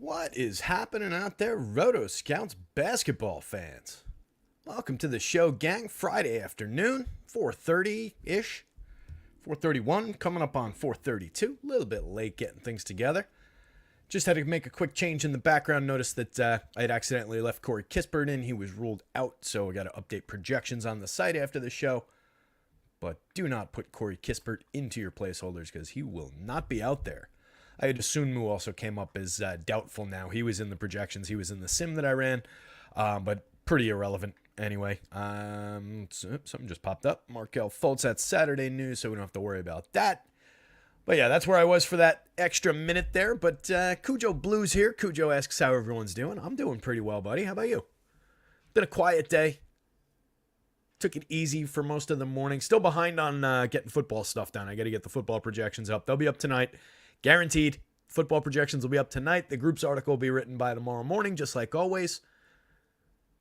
What is happening out there, rotoscouts basketball fans? Welcome to the show, gang. Friday afternoon, 4:30-ish. 4:31, coming up on 4:32. A little bit late getting things together. Just had to make a quick change in the background. Noticed that I had accidentally left Corey Kispert in. He was ruled out, so I got to update projections on the site after the show. But do not put Corey Kispert into your placeholders because he will not be out there. I had Sunmu also came up as doubtful now. He was in the projections. He was in the sim that I ran, but pretty irrelevant anyway. Something just popped up. Markelle Fultz, that's Saturday news, so we don't have to worry about that. But yeah, that's where I was for that extra minute there. But Cujo Blues here. Cujo asks how everyone's doing. I'm doing pretty well, buddy. How about you? Been a quiet day. Took it easy for most of the morning. Still behind on getting football stuff done. I got to get the football projections up. They'll be up tonight. Guaranteed. Football projections will be up tonight. The group's article will be written by tomorrow morning, just like always.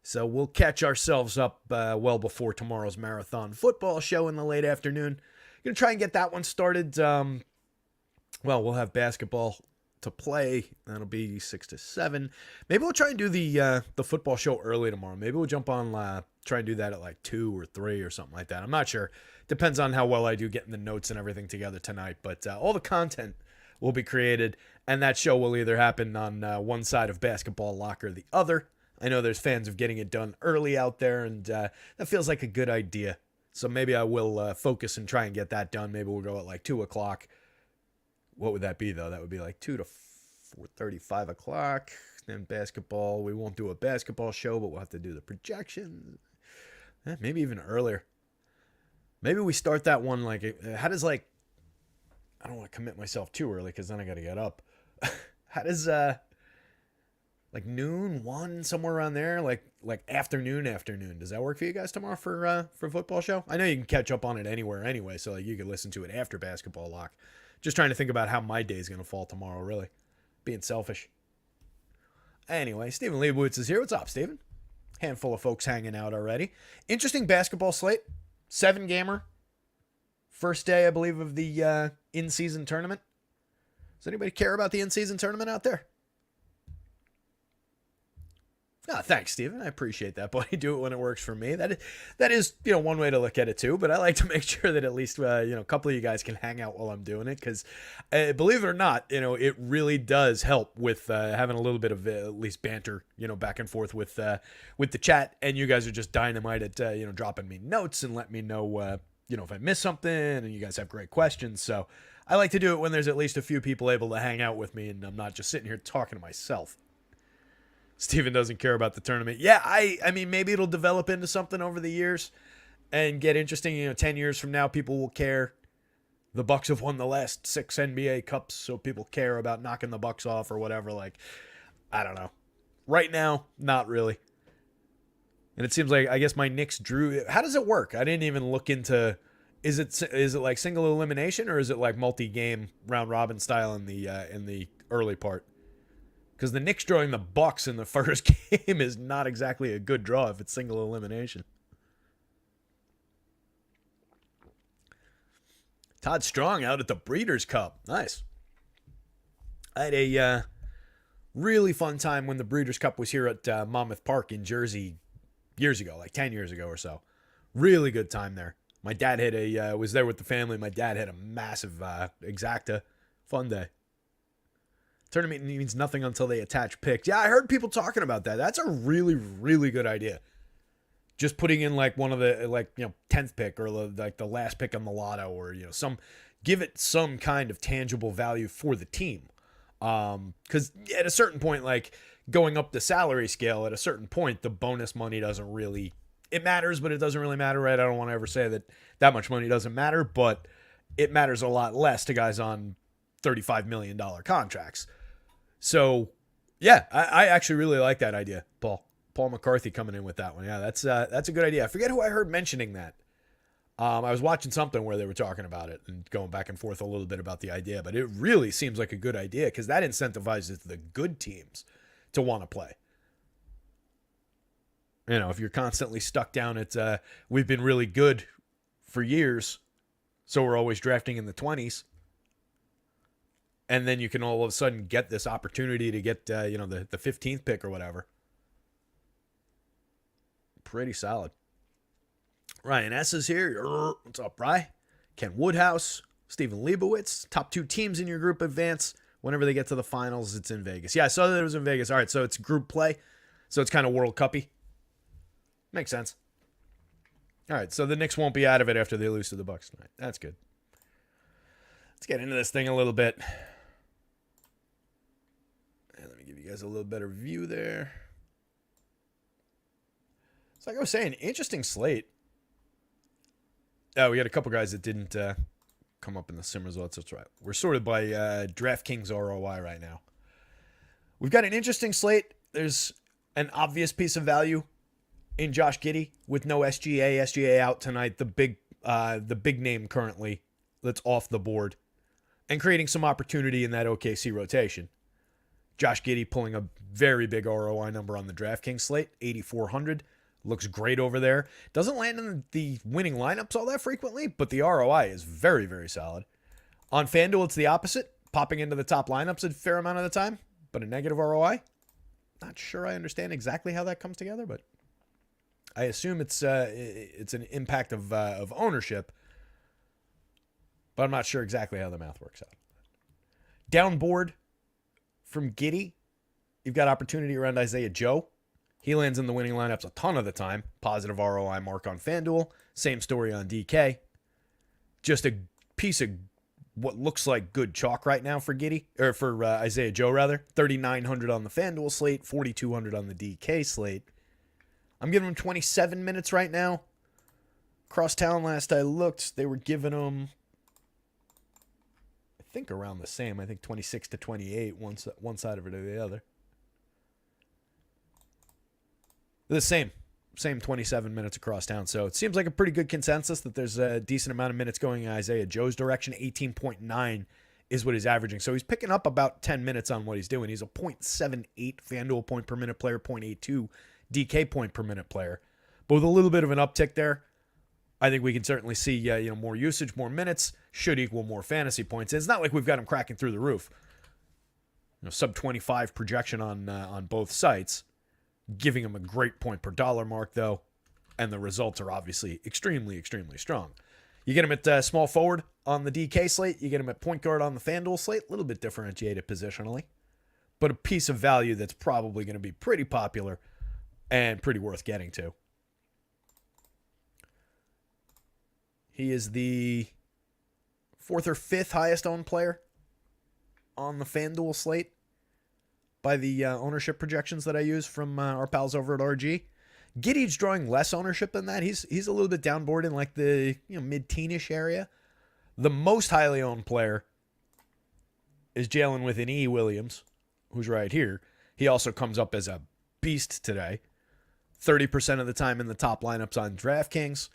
So we'll catch ourselves up well before tomorrow's marathon football show in the late afternoon. Going to try and get that one started. We'll have basketball to play. That'll be 6 to 7. Maybe we'll try and do the football show early tomorrow. Maybe we'll jump on, try and do that at like 2 or 3 or something like that. I'm not sure. Depends on how well I do getting the notes and everything together tonight. But all the content will be created, and that show will either happen on one side of Basketball Lock or the other. I know there's fans of getting it done early out there, and that feels like a good idea. So maybe I will focus and try and get that done. Maybe we'll go at like 2 o'clock. What would that be, though? That would be like 2 to 4:30, 5 o'clock. Then basketball. We won't do a basketball show, but we'll have to do the projections. Maybe even earlier. Maybe we start that one like, how does like, I don't want to commit myself too early because then I got to get up. How does like noon, 1, somewhere around there, like afternoon? Does that work for you guys tomorrow for football show? I know you can catch up on it anywhere anyway, so like you could listen to it after Basketball Lock. Just trying to think about how my day's going to fall tomorrow, really. Being selfish. Anyway, Stephen Leibowitz is here. What's up, Stephen? Handful of folks hanging out already. Interesting basketball slate. 7-gamer. First day, I believe, of the in-season tournament. Does anybody care about the in-season tournament out there? Oh, thanks, Steven. I appreciate that, buddy. Do it when it works for me. That is, one way to look at it too. But I like to make sure that at least, a couple of you guys can hang out while I'm doing it, because believe it or not, it really does help with having a little bit of at least banter, back and forth with the chat. And you guys are just dynamite at dropping me notes and let me know if I miss something, and you guys have great questions. So I like to do it when there's at least a few people able to hang out with me, and I'm not just sitting here talking to myself. Steven doesn't care about the tournament. Yeah, I mean, maybe it'll develop into something over the years and get interesting. 10 years from now, people will care. The Bucks have won the last 6 NBA Cups, so people care about knocking the Bucks off or whatever. Like, I don't know. Right now, not really. And it seems like, I guess my Knicks drew. How does it work? I didn't even look into. Is it like single elimination, or is it like multi-game round robin style in the early part? Because the Knicks drawing the Bucks in the first game is not exactly a good draw if it's single elimination. Todd Strong out at the Breeders' Cup. Nice. I had a really fun time when the Breeders' Cup was here at Monmouth Park in Jersey years ago, like 10 years ago or so. Really good time there. My dad had was there with the family. My dad had a massive exacta. Fun day. Tournament means nothing until they attach picks. Yeah, I heard people talking about that. That's a really, really good idea. Just putting in like one of the 10th pick or like the last pick on the lotto, or give it some kind of tangible value for the team. Because at a certain point, like going up the salary scale, at a certain point, the bonus money doesn't really, it matters, but it doesn't really matter, right? I don't want to ever say that much money doesn't matter, but it matters a lot less to guys on $35 million contracts. So, yeah, I actually really like that idea, Paul McCarthy coming in with that one. Yeah, that's a good idea. I forget who I heard mentioning that. I was watching something where they were talking about it and going back and forth a little bit about the idea, but it really seems like a good idea because that incentivizes the good teams to want to play. If you're constantly stuck down at we've been really good for years, so we're always drafting in the 20s. And then you can all of a sudden get this opportunity to get, the 15th pick or whatever. Pretty solid. Ryan S. is here. What's up, Rye? Ken Woodhouse, Stephen Leibowitz. Top 2 teams in your group advance. Whenever they get to the finals, it's in Vegas. Yeah, I saw that it was in Vegas. All right, so it's group play. So it's kind of World Cup-y. Makes sense. All right, so the Knicks won't be out of it after they lose to the Bucks tonight. That's good. Let's get into this thing a little bit. And let me give you guys a little better view there. So like I was saying, interesting slate. Oh, we had a couple guys that didn't come up in the sim results. That's right. We're sorted by DraftKings ROI right now. We've got an interesting slate. There's an obvious piece of value in Josh Giddey with no SGA. SGA out tonight. The big name currently that's off the board and creating some opportunity in that OKC rotation. Josh Giddey pulling a very big ROI number on the DraftKings slate, 8,400. Looks great over there. Doesn't land in the winning lineups all that frequently, but the ROI is very, very solid. On FanDuel, it's the opposite. Popping into the top lineups a fair amount of the time, but a negative ROI. Not sure I understand exactly how that comes together, but I assume it's an impact of ownership, but I'm not sure exactly how the math works out. Downboard from Giddey, you've got opportunity around Isaiah Joe. He lands in the winning lineups a ton of the time. Positive ROI mark on FanDuel. Same story on DK. Just a piece of what looks like good chalk right now for Giddey, or for Isaiah Joe rather. 3,900 on the FanDuel slate, 4,200 on the DK slate. I'm giving him 27 minutes right now. Crosstown, last I looked, they were giving him, I think, around the same. I think 26 to 28, one side of it or the other. The same 27 minutes across town. So it seems like a pretty good consensus that there's a decent amount of minutes going in Isaiah Joe's direction. 18.9 is what he's averaging. So he's picking up about 10 minutes on what he's doing. He's a 0.78 FanDuel point per minute player, 0.82 DK point per minute player. But with a little bit of an uptick there, I think we can certainly see more usage, more minutes should equal more fantasy points. And it's not like we've got him cracking through the roof. Sub 25 projection on both sites. Giving him a great point per dollar mark, though, and the results are obviously extremely, extremely strong. You get him at small forward on the DK slate. You get him at point guard on the FanDuel slate. A little bit differentiated positionally, but a piece of value that's probably going to be pretty popular and pretty worth getting to. He is the 4th or 5th highest owned player on the FanDuel slate by the ownership projections that I use from our pals over at RG. Giddey's drawing less ownership than that. He's a little bit downboard in like the mid-teenish area. The most highly owned player is Jalen with an E. Williams, who's right here. He also comes up as a beast today. 30% of the time in the top lineups on DraftKings.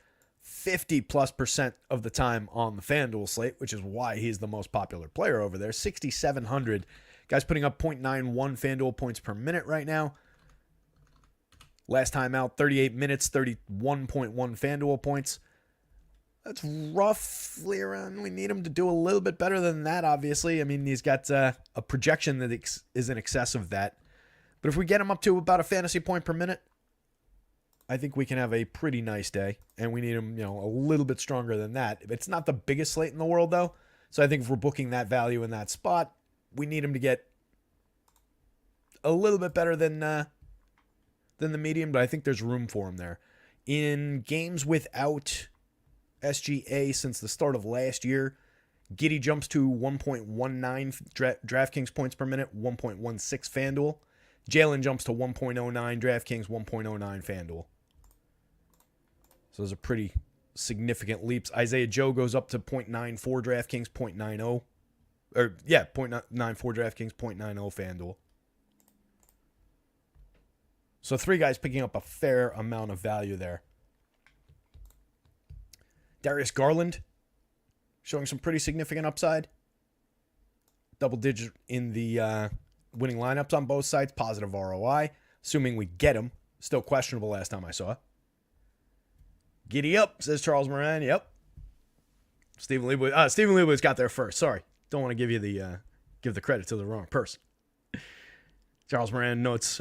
50+% of the time on the FanDuel slate, which is why he's the most popular player over there. 6,700. Guy's putting up 0.91 FanDuel points per minute right now. Last time out, 38 minutes, 31.1 FanDuel points. That's roughly around. We need him to do a little bit better than that, obviously. I mean, he's got a projection that is in excess of that. But if we get him up to about a fantasy point per minute, I think we can have a pretty nice day. And we need him, a little bit stronger than that. It's not the biggest slate in the world, though. So I think if we're booking that value in that spot, we need him to get a little bit better than the median, but I think there's room for him there. In games without SGA since the start of last year, Giddey jumps to 1.19 DraftKings points per minute, 1.16 FanDuel. Jalen jumps to 1.09 DraftKings, 1.09 FanDuel. So those are pretty significant leaps. Isaiah Joe goes up to 0.94 DraftKings, 0.90. 0.94 DraftKings, 0.90 FanDuel. So 3 guys picking up a fair amount of value there. Darius Garland showing some pretty significant upside. Double digit in the winning lineups on both sides. Positive ROI. Assuming we get him. Still questionable last time I saw it. Giddy up, says Charles Moran. Yep. Stephen Leibowitz got there first. Sorry. Don't want to give you the give the credit to the wrong person. Charles Moran notes,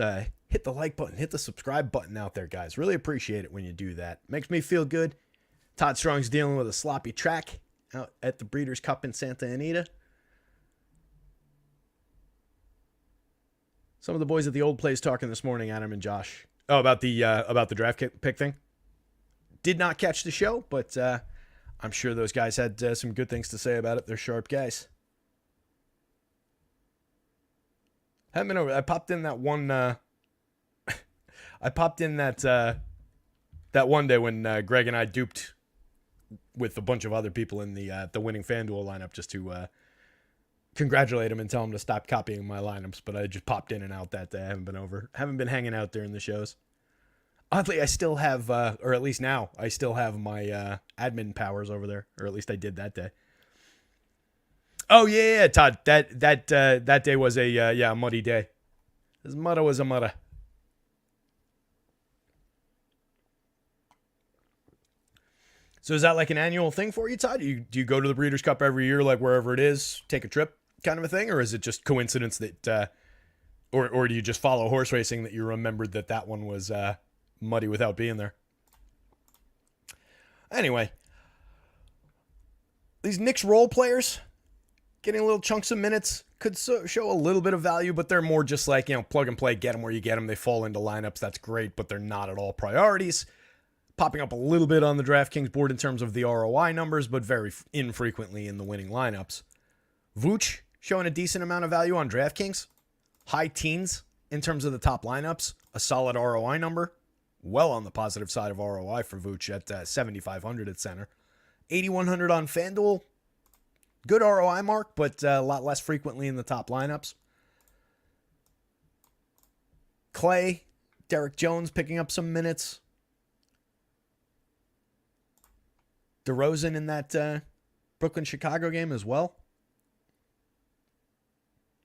hit the like button, hit the subscribe button out there, guys. Really appreciate it when you do that. Makes me feel good. Todd Strong's dealing with a sloppy track out at the Breeders' Cup in Santa Anita. Some of the boys at the old place talking this morning, Adam and Josh. Oh, about the draft pick thing. Did not catch the show, but I'm sure those guys had some good things to say about it. They're sharp guys. Haven't been over. I popped in that one. I popped in that one day when Greg and I duped with a bunch of other people in the winning FanDuel lineup just to congratulate him and tell him to stop copying my lineups. But I just popped in and out that day. I haven't been over. Haven't been hanging out during the shows. Oddly, I still have, or at least now, I still have my admin powers over there, or at least I did that day. Oh yeah, Todd. That day was a muddy day. This mudda was a mudda. So is that like an annual thing for you, Todd? Do you go to the Breeders' Cup every year, like wherever it is, take a trip, kind of a thing, or is it just coincidence that, or do you just follow horse racing that you remembered that one was muddy without being there? Anyway, these Knicks role players getting little chunks of minutes could show a little bit of value, but they're more just like, plug and play, get them where you get them. They fall into lineups. That's great, but they're not at all priorities. Popping up a little bit on the DraftKings board in terms of the ROI numbers, but very infrequently in the winning lineups. Vooch showing a decent amount of value on DraftKings. High teens in terms of the top lineups. A solid ROI number. Well on the positive side of ROI for Vooch at 7,500 at center. 8,100 on FanDuel. Good ROI mark, but a lot less frequently in the top lineups. Clay, Derek Jones picking up some minutes. DeRozan in that Brooklyn-Chicago game as well.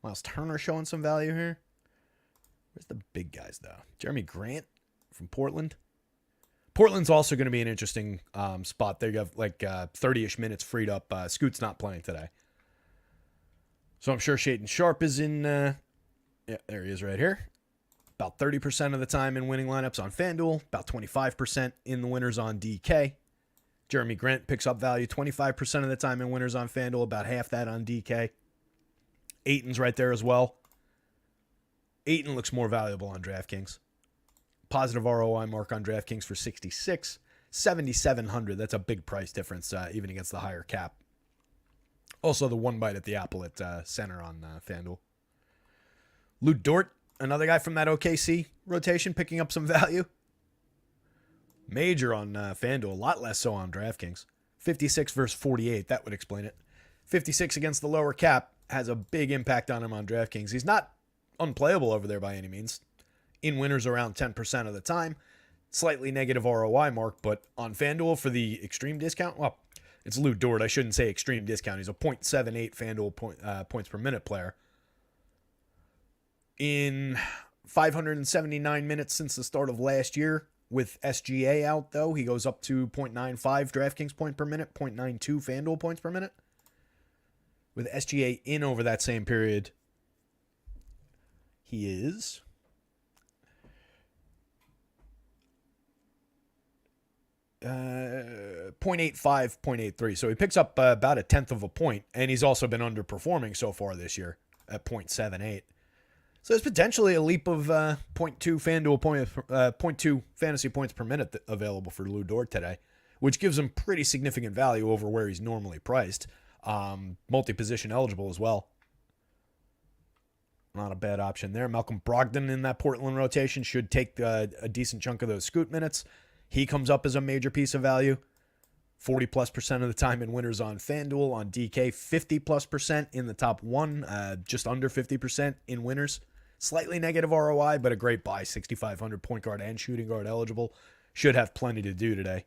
Miles Turner showing some value here. Where's the big guys, though? Jeremy Grant from Portland. Portland's also going to be an interesting spot. They have like 30-ish minutes freed up. Scoot's not playing today. So I'm sure Shaedon Sharp is in. Yeah, there he is right here. About 30% of the time in winning lineups on FanDuel. About 25% in the winners on DK. Jeremy Grant picks up value 25% of the time in winners on FanDuel. About half that on DK. Ayton's right there as well. Ayton looks more valuable on DraftKings. Positive ROI mark on DraftKings for 66. 7,700. That's a big price difference, even against the higher cap. Also, the one bite at the apple at center on FanDuel. Lou Dort, another guy from that OKC rotation, picking up some value. Major on FanDuel, a lot less so on DraftKings. 56 versus 48, that would explain it. 56 against the lower cap has a big impact on him on DraftKings. He's not unplayable over there by any means. In winners around 10% of the time. Slightly negative ROI mark, but on FanDuel for the extreme discount, well, it's Lou Dort. I shouldn't say extreme discount. He's a 0.78 FanDuel points per minute player. In 579 minutes since the start of last year, with SGA out, though, he goes up to 0.95 DraftKings point per minute, 0.92 FanDuel points per minute. With SGA in over that same period, he is 0.85, 0.83. So he picks up about a tenth of a point, and he's also been underperforming so far this year at 0.78. So there's potentially a leap of 0.2 FanDuel 0.2 fantasy points per minute available for Lou Dort today, which gives him pretty significant value over where he's normally priced. Multi-position eligible as well. Not a bad option there. Malcolm Brogdon in that Portland rotation should take a decent chunk of those Scoot minutes. He comes up as a major piece of value. 40+% of the time in winners on FanDuel. On DK, 50+% in the top one. Just under 50% in winners. Slightly negative ROI, but a great buy. 6,500 point guard and shooting guard eligible. Should have plenty to do today.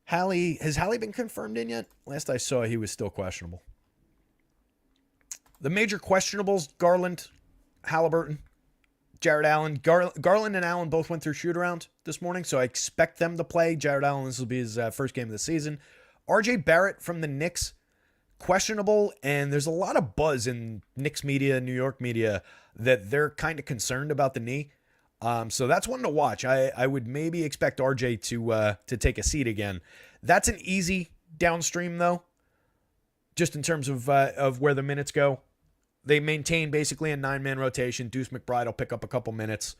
Has Hallie been confirmed in yet? Last I saw, he was still questionable. The major questionables, Garland, Halliburton, Jared Allen. Garland and Allen both went through shoot-around this morning, so I expect them to play. Jared Allen, this will be his first game of the season. RJ Barrett from the Knicks questionable, and there's a lot of buzz in Knicks media, New York media, that they're kind of concerned about the knee. So that's one to watch. I would maybe expect RJ to take a seat again. That's an easy downstream though, just in terms of where the minutes go. They maintain basically a 9-man rotation. Deuce McBride will pick up a couple minutes,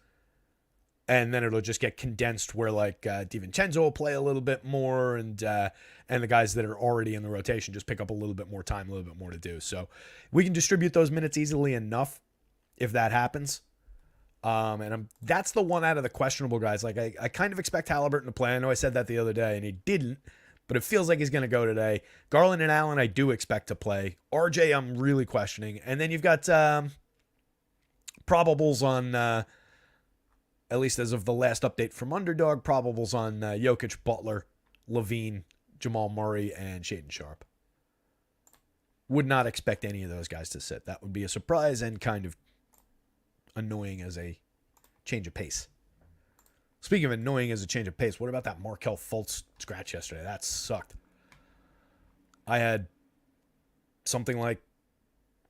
and then it'll just get condensed where like DiVincenzo will play a little bit more, and the guys that are already in the rotation just pick up a little bit more time, a little bit more to do. So we can distribute those minutes easily enough if that happens. That's the one out of the questionable guys. Like I kind of expect Halliburton to play. I know I said that the other day, and he didn't, but it feels like he's going to go today. Garland and Allen, I do expect to play. RJ, I'm really questioning. And then you've got probables on, at least as of the last update from Underdog, probables on Jokic, Butler, Levine, Jamal Murray, and Shaedon Sharp. Would not expect any of those guys to sit. That would be a surprise and kind of annoying as a change of pace. Speaking of annoying as a change of pace, what about that Markelle Fultz scratch yesterday? That sucked. I had something like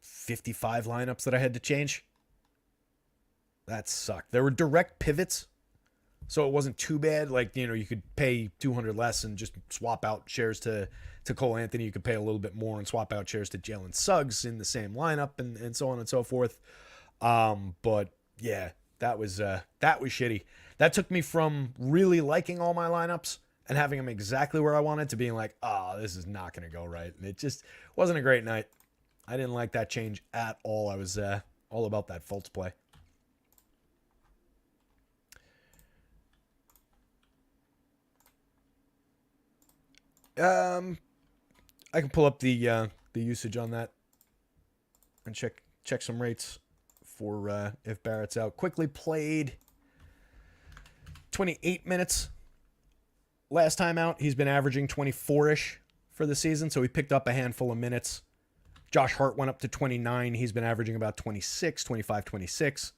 55 lineups that I had to change. That sucked. There were direct pivots, so it wasn't too bad. Like, you could pay 200 less and just swap out shares to Cole Anthony. You could pay a little bit more and swap out shares to Jalen Suggs in the same lineup and so on and so forth. But yeah, that was shitty. That took me from really liking all my lineups and having them exactly where I wanted to being like, oh, this is not going to go right. And it just wasn't a great night. I didn't like that change at all. I was all about that Fultz play. I can pull up the usage on that and check some rates for if Barrett's out. Quickly played 28 minutes last time out. He's been averaging 24-ish for the season, so he picked up a handful of minutes. Josh Hart went up to 29. He's been averaging about 25, 26.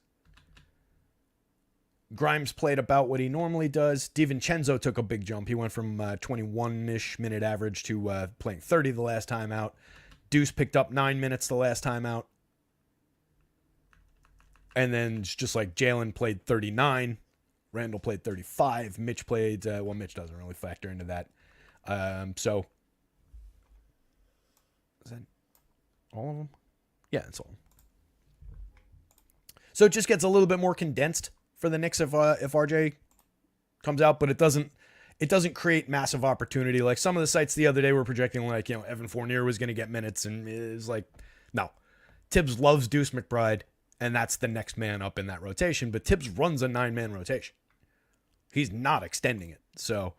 Grimes played about what he normally does. DiVincenzo took a big jump. He went from 21-ish minute average to playing 30 the last time out. Deuce picked up 9 minutes the last time out. And then just like Jalen played 39. Randall played 35. Mitch played, Mitch doesn't really factor into that. So, is that all of them? Yeah, it's all. So it just gets a little bit more condensed for the Knicks if RJ comes out, but it doesn't create massive opportunity. Like some of the sites the other day were projecting like, Evan Fournier was going to get minutes, and it was like, no. Tibbs loves Deuce McBride, and that's the next man up in that rotation, but Tibbs runs a 9-man rotation. He's not extending it, so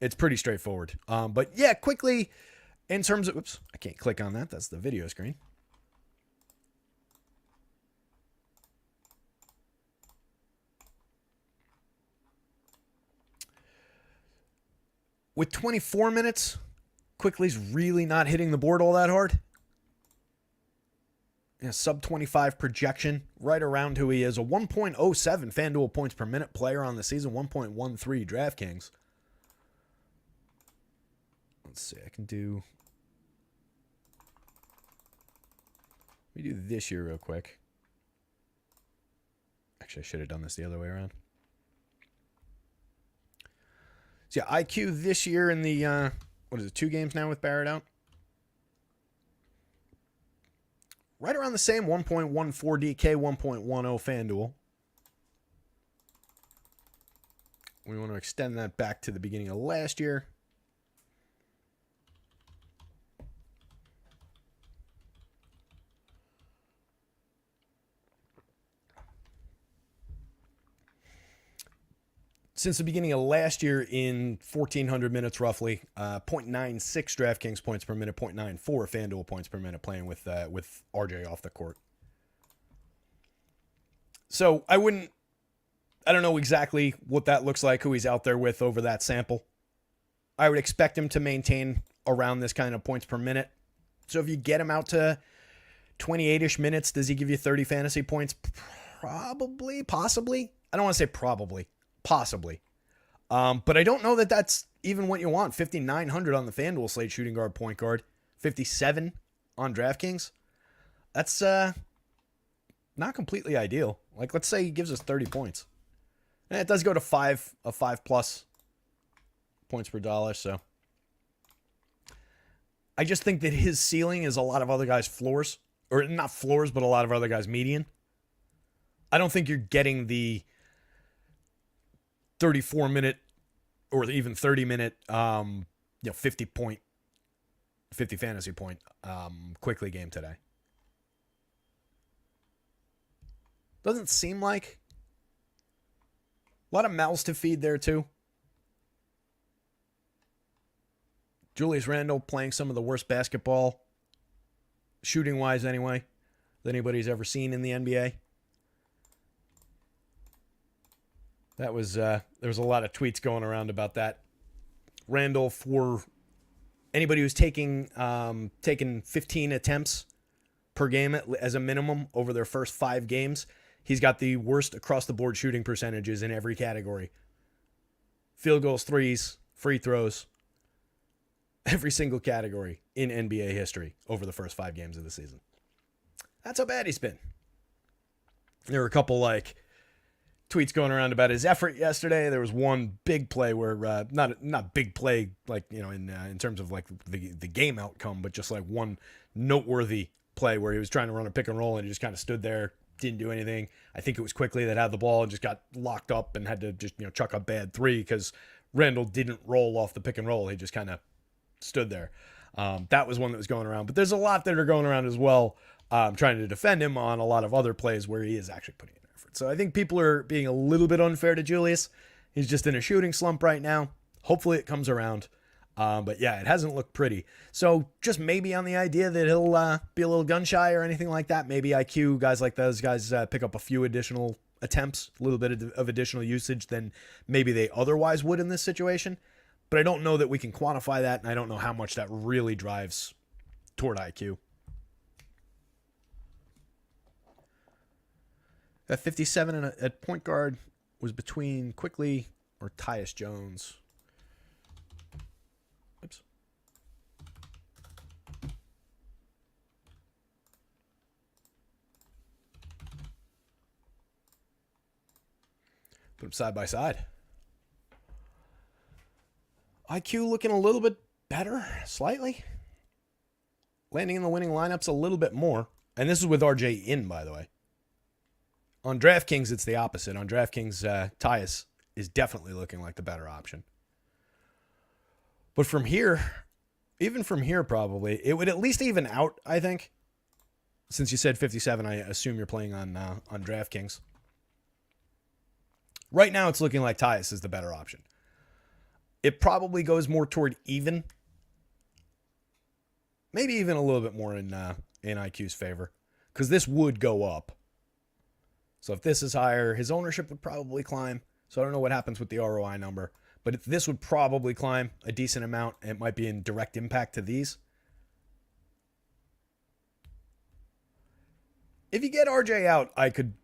it's pretty straightforward. But yeah, quickly, in terms of, oops, I can't click on that. That's the video screen. With 24 minutes, Quickly's really not hitting the board all that hard. Sub 25 projection, right around who he is. A 1.07 FanDuel points per minute player on the season, 1.13 DraftKings. Let's see, I can do... Let me do this year real quick. Actually, I should have done this the other way around. So yeah, IQ this year in the, 2 games now with Barrett out? Right around the same, 1.14 DK, 1.10 FanDuel. We want to extend that back to the beginning of last year. Since the beginning of last year in 1,400 minutes roughly, 0.96 DraftKings points per minute, 0.94 FanDuel points per minute playing with RJ off the court. So I don't know exactly what that looks like, who he's out there with over that sample. I would expect him to maintain around this kind of points per minute. So if you get him out to 28-ish minutes, does he give you 30 fantasy points? Probably, possibly. I don't want to say probably. Possibly. But I don't know that that's even what you want. 5,900 on the FanDuel slate, shooting guard, point guard. 57 on DraftKings, that's not completely ideal. Like, let's say he gives us 30 points. And it does go to 5 plus points per dollar, so I just think that his ceiling is a lot of other guys' floors. Or not floors, but a lot of other guys' median. I don't think you're getting the 34-minute or even 30-minute 50 fantasy point quickly game today. Doesn't seem like. A lot of mouths to feed there too. Julius Randle playing some of the worst basketball, shooting-wise anyway, that anybody's ever seen in the NBA. That was there was a lot of tweets going around about that. Randle, for anybody who's taking 15 attempts per game as a minimum over their first 5 games, he's got the worst across-the-board shooting percentages in every category. Field goals, threes, free throws, every single category in NBA history over the first 5 games of the season. That's how bad he's been. There were a couple tweets going around about his effort yesterday. There was one big play where not big play in terms of the game outcome, but just one noteworthy play where he was trying to run a pick and roll and he just kind of stood there, didn't do anything. I think it was quickly that had the ball and just got locked up and had to just chuck a bad 3 because Randle didn't roll off the pick and roll. He just kind of stood there. That was one that was going around, but there's a lot that are going around as well, trying to defend him on a lot of other plays where he is actually putting in effort. So I think people are being a little bit unfair to Julius. He's just in a shooting slump right now. Hopefully it comes around. But yeah, it hasn't looked pretty. So just maybe on the idea that he'll be a little gun shy or anything like that. Maybe IQ, guys like those guys pick up a few additional attempts, a little bit of additional usage than maybe they otherwise would in this situation. But I don't know that we can quantify that, and I don't know how much that really drives toward IQ. That 57 at point guard was between Quickly or Tyus Jones. Oops. Put them side by side. IQ looking a little bit better, slightly. Landing in the winning lineups a little bit more. And this is with RJ in, by the way. On DraftKings, it's the opposite. On DraftKings, Tyus is definitely looking like the better option. But from here, even from here probably, it would at least even out, I think. Since you said 57, I assume you're playing on DraftKings. Right now, it's looking like Tyus is the better option. It probably goes more toward even. Maybe even a little bit more in IQ's favor. Because this would go up. So if this is higher, his ownership would probably climb. So I don't know what happens with the ROI number. But this would probably climb a decent amount. It might be in direct impact to these. If you get RJ out, I could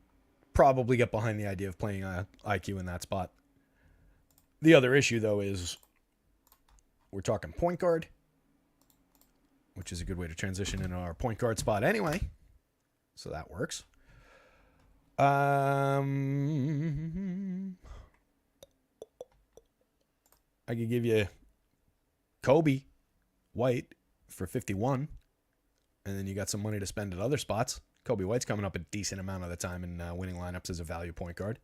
probably get behind the idea of playing IQ in that spot. The other issue, though, is we're talking point guard, which is a good way to transition into our point guard spot anyway. So that works. I could give you Kobe White for 51, and then you got some money to spend at other spots. Kobe White's coming up a decent amount of the time in winning lineups as a value point guard.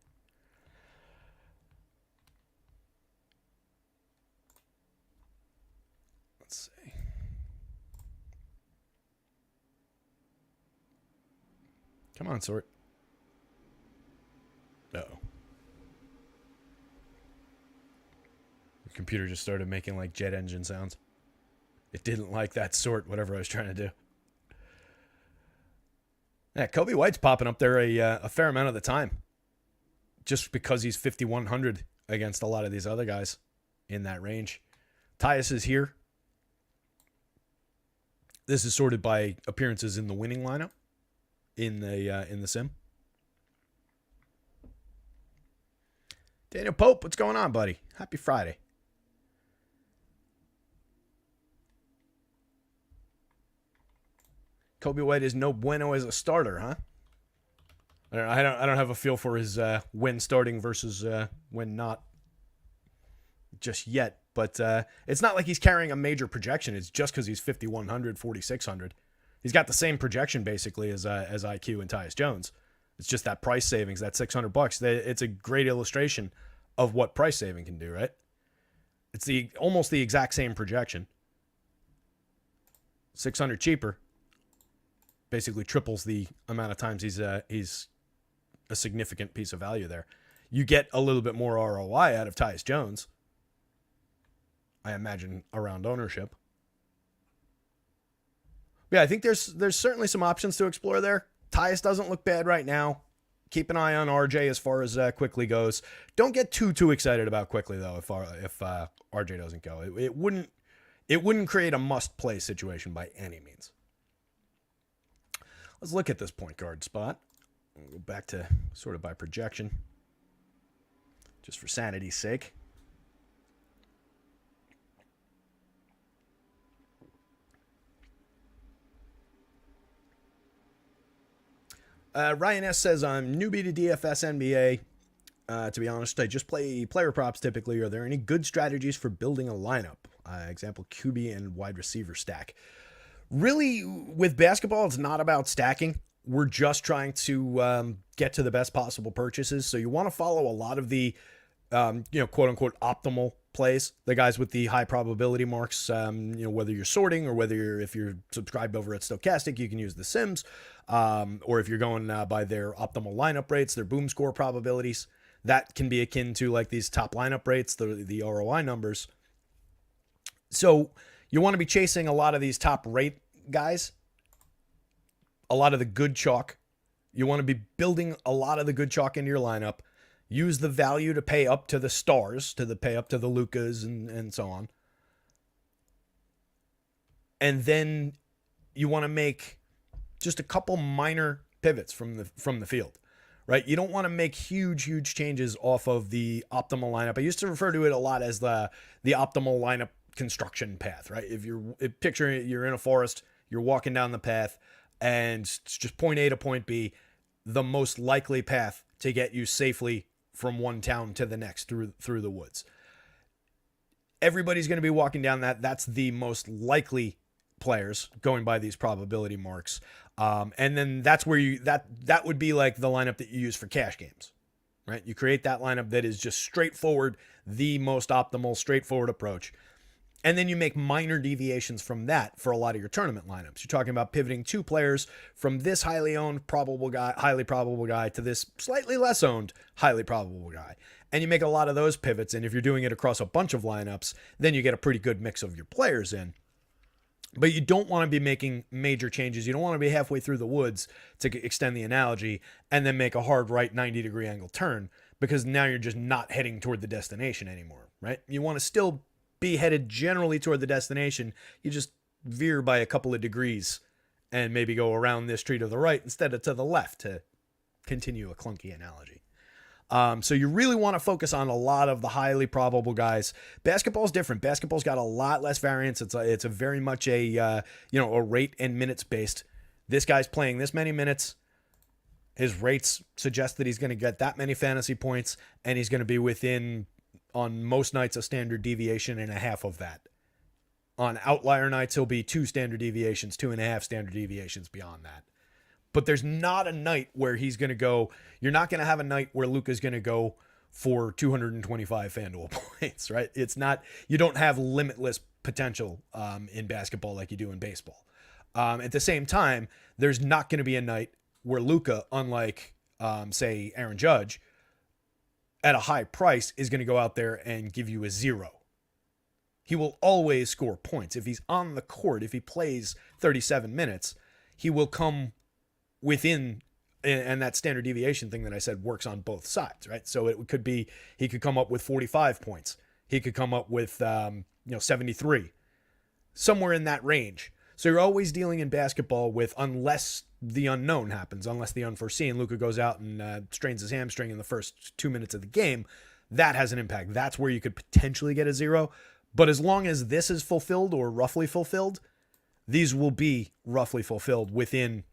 Let's see. Come on, sort. Uh-oh. The computer just started making like jet engine sounds. It didn't like that sort, whatever I was trying to do. Yeah, Kobe White's popping up there a fair amount of the time. Just because he's 5,100 against a lot of these other guys in that range. Tyus is here. This is sorted by appearances in the winning lineup in the sim. Daniel Pope, what's going on, buddy? Happy Friday. Kobe White is no bueno as a starter, huh? I don't have a feel for his when starting versus when not just yet. But it's not like he's carrying a major projection. It's just because he's 5,100, 4,600. He's got the same projection basically as IQ and Tyus Jones. It's just that price savings, that $600. It's a great illustration of what price saving can do, right? It's almost the exact same projection. 600 cheaper. Basically triples the amount of times he's a significant piece of value there. You get a little bit more ROI out of Tyus Jones, I imagine, around ownership. Yeah, I think there's certainly some options to explore there. Tyus doesn't look bad right now. Keep an eye on RJ as far as Quickly goes. Don't get too excited about Quickly though. If RJ doesn't go, it wouldn't create a must play situation by any means. Let's look at this point guard spot. We'll go back to sort of by projection, just for sanity's sake. Ryan S. says, I'm newbie to DFS NBA. To be honest, I just play player props typically. Are there any good strategies for building a lineup? Example, QB and wide receiver stack. Really, with basketball, it's not about stacking. We're just trying to get to the best possible purchases. So you want to follow a lot of the, quote unquote, optimal plays, the guys with the high probability marks, whether you're sorting or if you're subscribed over at Stochastic, you can use the Sims, or if you're going by their optimal lineup rates, their boom score probabilities, that can be akin to like these top lineup rates, the ROI numbers. So you want to be chasing a lot of these top rate guys, a lot of the good chalk. You want to be building a lot of the good chalk into your lineup. Use the value to pay up to the stars, pay up to the Lukas and so on. And then you want to make just a couple minor pivots from the field, right? You don't want to make huge changes off of the optimal lineup. I used to refer to it a lot as the optimal lineup construction path, right? Picture you're in a forest, you're walking down the path, and it's just point A to point B, the most likely path to get you safely from one town to the next through the woods. Everybody's going to be walking down that. That's the most likely players going by these probability marks. And then that's where that would be like the lineup that you use for cash games, right? You create that lineup that is just straightforward, the most optimal, straightforward approach. And then you make minor deviations from that for a lot of your tournament lineups. You're talking about pivoting two players from this highly owned highly probable guy to this slightly less owned highly probable guy. And you make a lot of those pivots. And if you're doing it across a bunch of lineups, then you get a pretty good mix of your players in. But you don't want to be making major changes. You don't want to be halfway through the woods, to extend the analogy, and then make a hard right 90-degree angle turn, because now you're just not heading toward the destination anymore, right? You want to still be headed generally toward the destination. You just veer by a couple of degrees and maybe go around this tree to the right instead of to the left, to continue a clunky analogy. So you really want to focus on a lot of the highly probable guys. Basketball's different. Basketball's got a lot less variance. It's a very much a rate and minutes based. This guy's playing this many minutes. His rates suggest that he's going to get that many fantasy points, and he's going to be within, on most nights, a standard deviation and a half of that. On outlier nights, he'll be 2 standard deviations, 2.5 standard deviations beyond that. But there's not a night where he's going to go. You're not going to have a night where Luka's going to go for 225 FanDuel points, right? It's not, you don't have limitless potential in basketball like you do in baseball. At the same time, there's not going to be a night where Luka, unlike, say, Aaron Judge, at a high price, is going to go out there and give you a 0. He will always score points. If he's on the court, if he plays 37 minutes, he will come within, and that standard deviation thing that I said works on both sides, right? So it could be, he could come up with 45 points. He could come up with, 73, somewhere in that range. So you're always dealing in basketball with, unless the unknown happens, unless the unforeseen, Luka goes out and strains his hamstring in the first 2 minutes of the game, that has an impact. That's where you could potentially get a 0. But as long as this is fulfilled or roughly fulfilled, these will be roughly fulfilled within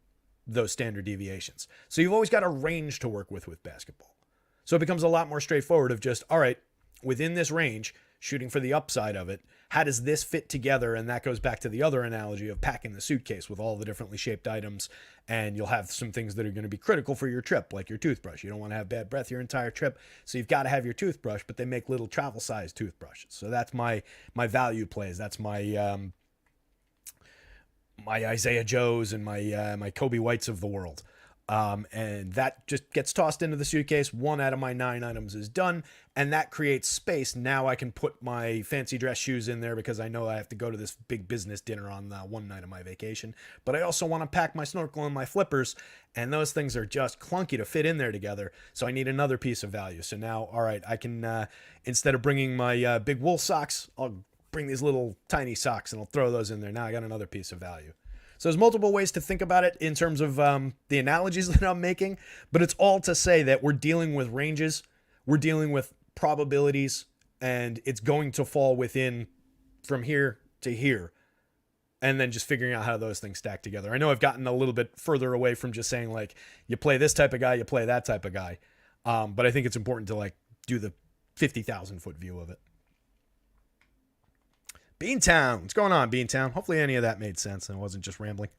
those standard deviations. So you've always got a range to work with basketball. So it becomes a lot more straightforward of just, all right, within this range, shooting for the upside of it, how does this fit together? And that goes back to the other analogy of packing the suitcase with all the differently shaped items. And you'll have some things that are going to be critical for your trip, like your toothbrush. You don't want to have bad breath your entire trip, so you've got to have your toothbrush, but they make little travel-sized toothbrushes. So that's my value plays. That's my my Isaiah Joes and my Kobe Whites of the world. And that just gets tossed into the suitcase. 1 out of my 9 items is done, and that creates space. Now I can put my fancy dress shoes in there because I know I have to go to this big business dinner on one night of my vacation. But I also want to pack my snorkel and my flippers, and those things are just clunky to fit in there together. So I need another piece of value. So now, all right, I can, instead of bringing my big wool socks, I'll bring these little tiny socks and I'll throw those in there. Now I got another piece of value. So there's multiple ways to think about it in terms of the analogies that I'm making, but it's all to say that we're dealing with ranges, we're dealing with probabilities, and it's going to fall within from here to here, and then just figuring out how those things stack together. I know I've gotten a little bit further away from just saying, like, you play this type of guy, you play that type of guy, but I think it's important to, like, do the 50,000 foot view of it. Beantown. What's going on, Beantown? Hopefully any of that made sense and I wasn't just rambling.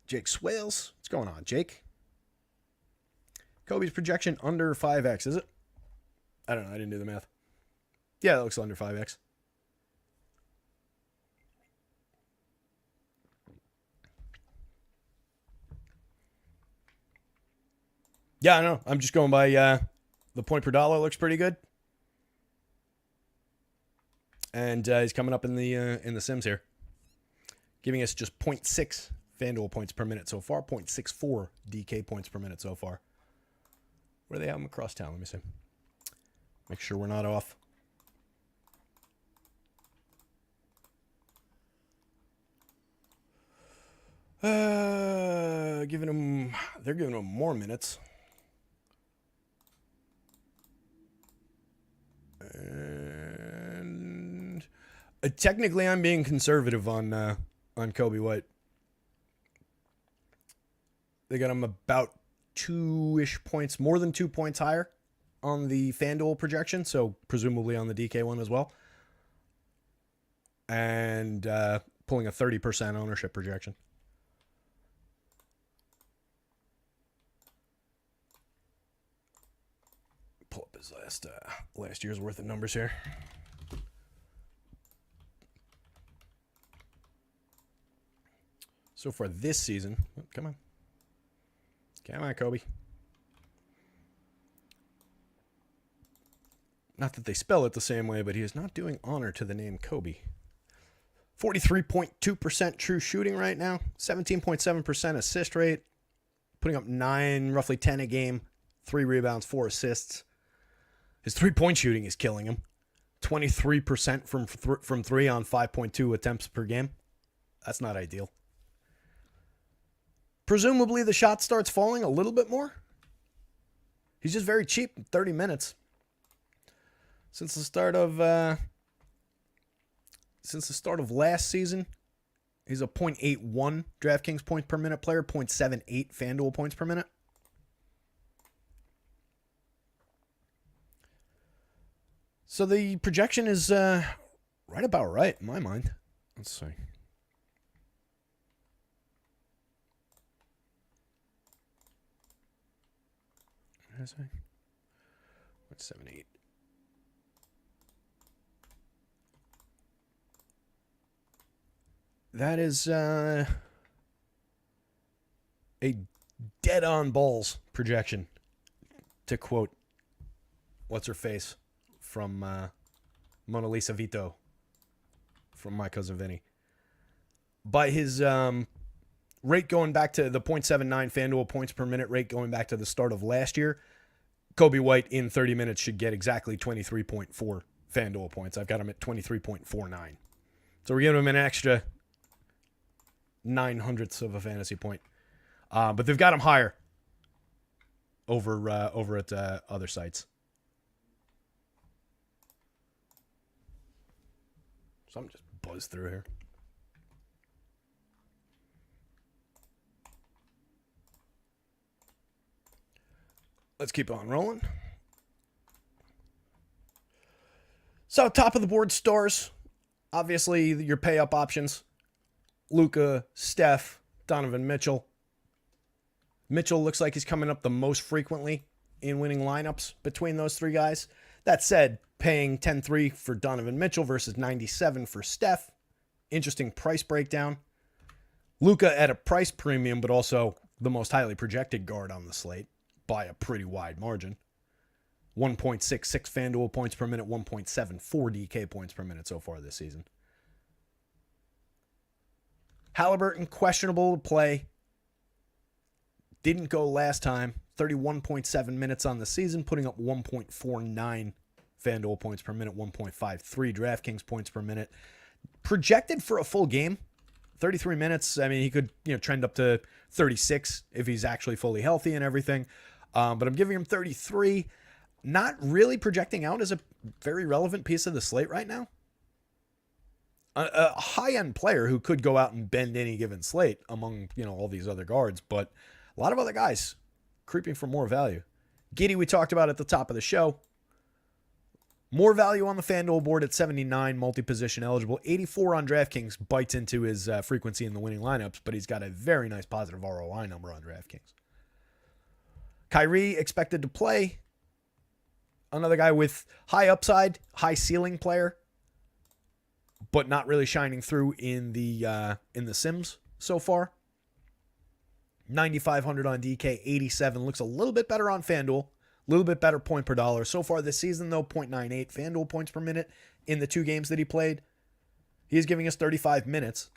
Jake Swales. What's going on, Jake? Kobe's projection under 5x, is it? I don't know. I didn't do the math. Yeah, it looks under 5x. Yeah, I know. I'm just going by... the point per dollar looks pretty good. And he's coming up in the Sims here. Giving us just 0.6 FanDuel points per minute so far. 0.64 DK points per minute so far. Where do they have him across town? Let me see. Make sure we're not off. They're giving him more minutes. And technically, I'm being conservative on Kobe White. They got him about 2-ish points, more than 2 points higher on the FanDuel projection, so presumably on the DK one as well. And pulling a 30% ownership projection. Pull up his last year's worth of numbers here. So for this season, come on, Kobe. Not that they spell it the same way, but he is not doing honor to the name Kobe. 43.2% true shooting right now, 17.7% assist rate, putting up 9, roughly 10 a game, 3 rebounds, 4 assists. His three-point shooting is killing him. 23% from 3 on 5.2 attempts per game. That's not ideal. Presumably the shot starts falling a little bit more. He's just very cheap in 30 minutes. Since the start of last season, he's a 0.81 DraftKings points per minute player, 0.78 FanDuel points per minute. So the projection is right about right in my mind. Let's see. What did I say? 178. That is a dead-on balls projection, to quote what's-her-face from Mona Lisa Vito from My Cousin Vinny. By his rate going back to the 0.79 FanDuel points per minute rate going back to the start of last year, Kobe White in 30 minutes should get exactly 23.4 FanDuel points. I've got him at 23.49. So we're giving him an extra 0.09 of a fantasy point. But they've got him higher over at other sites. So I'm just buzzed through here. Let's keep on rolling. So top of the board stars. Obviously, your pay up options. Luka, Steph, Donovan Mitchell. Mitchell looks like he's coming up the most frequently in winning lineups between those three guys. That said, paying 10-3 for Donovan Mitchell versus 97 for Steph. Interesting price breakdown. Luka at a price premium, but also the most highly projected guard on the slate by a pretty wide margin. 1.66 FanDuel points per minute, 1.74 DK points per minute so far this season. Halliburton, questionable to play. Didn't go last time. 31.7 minutes on the season, putting up 1.49 FanDuel points per minute, 1.53 DraftKings points per minute. Projected for a full game, 33 minutes. I mean, he could trend up to 36 if he's actually fully healthy and everything. But I'm giving him 33. Not really projecting out as a very relevant piece of the slate right now. A high-end player who could go out and bend any given slate among all these other guards, but a lot of other guys creeping for more value. Giddey, we talked about at the top of the show. More value on the FanDuel board at 79, multi-position eligible. 84 on DraftKings bites into his frequency in the winning lineups, but he's got a very nice positive ROI number on DraftKings. Kyrie expected to play. Another guy with high upside, high ceiling player, but not really shining through in the Sims so far. 9,500 on DK, 87. Looks a little bit better on FanDuel. A little bit better point per dollar. So far this season, though, 0.98 FanDuel points per minute in the 2 games that he played. He is giving us 35 minutes.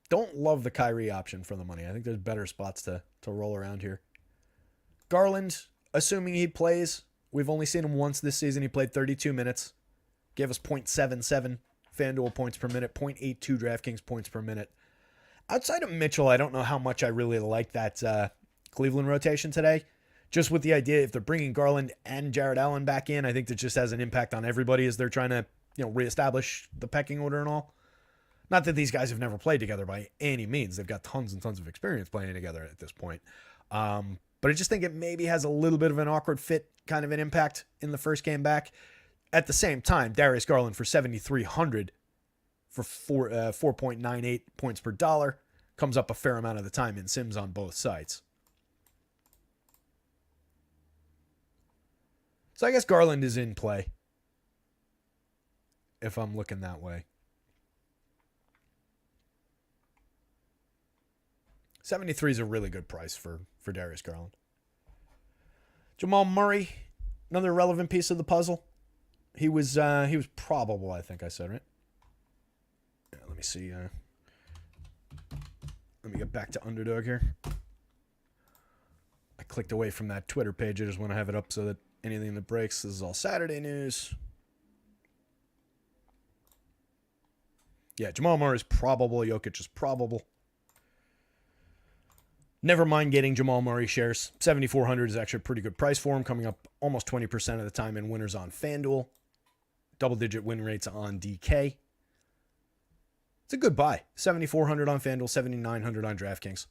Don't love the Kyrie option for the money. I think there's better spots to roll around here. Garland, assuming he plays. We've only seen him once this season. He played 32 minutes. Gave us 0.77 FanDuel points per minute, 0.82 DraftKings points per minute. Outside of Mitchell, I don't know how much I really like that Cleveland rotation today. Just with the idea, if they're bringing Garland and Jared Allen back in, I think that just has an impact on everybody as they're trying to reestablish the pecking order and all. Not that these guys have never played together by any means. They've got tons and tons of experience playing together at this point. But I just think it maybe has a little bit of an awkward fit kind of an impact in the first game back. At the same time, Darius Garland for 7,300 for 4.98 points per dollar comes up a fair amount of the time in Sims on both sites. So I guess Garland is in play if I'm looking that way. 73 is a really good price for Darius Garland. Jamal Murray, another relevant piece of the puzzle. He was probable, I think I said, right? Yeah, let me see. Let me get back to Underdog here. I clicked away from that Twitter page. I just want to have it up so that anything that breaks, this is all Saturday news. Yeah, Jamal Murray is probable. Jokic is probable. Never mind getting Jamal Murray shares. 7,400 is actually a pretty good price for him, coming up almost 20% of the time in winners on FanDuel. Double-digit win rates on DK. It's a good buy. 7,400 on FanDuel, 7,900 on DraftKings.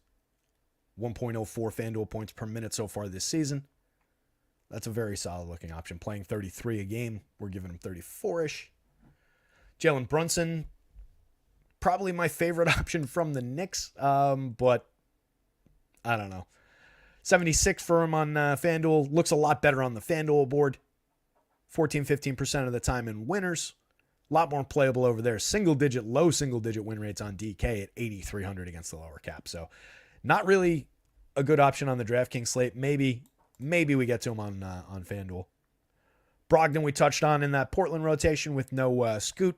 1.04 FanDuel points per minute so far this season. That's a very solid-looking option. Playing 33 a game, we're giving him 34-ish. Jalen Brunson, probably my favorite option from the Knicks, but I don't know. 76 for him on FanDuel. Looks a lot better on the FanDuel board. 14-15% of the time in winners. A lot more playable over there. Low single-digit win rates on DK at 8,300 against the lower cap. So not really a good option on the DraftKings slate. Maybe we get to him on FanDuel. Brogdon we touched on in that Portland rotation with no Scoot.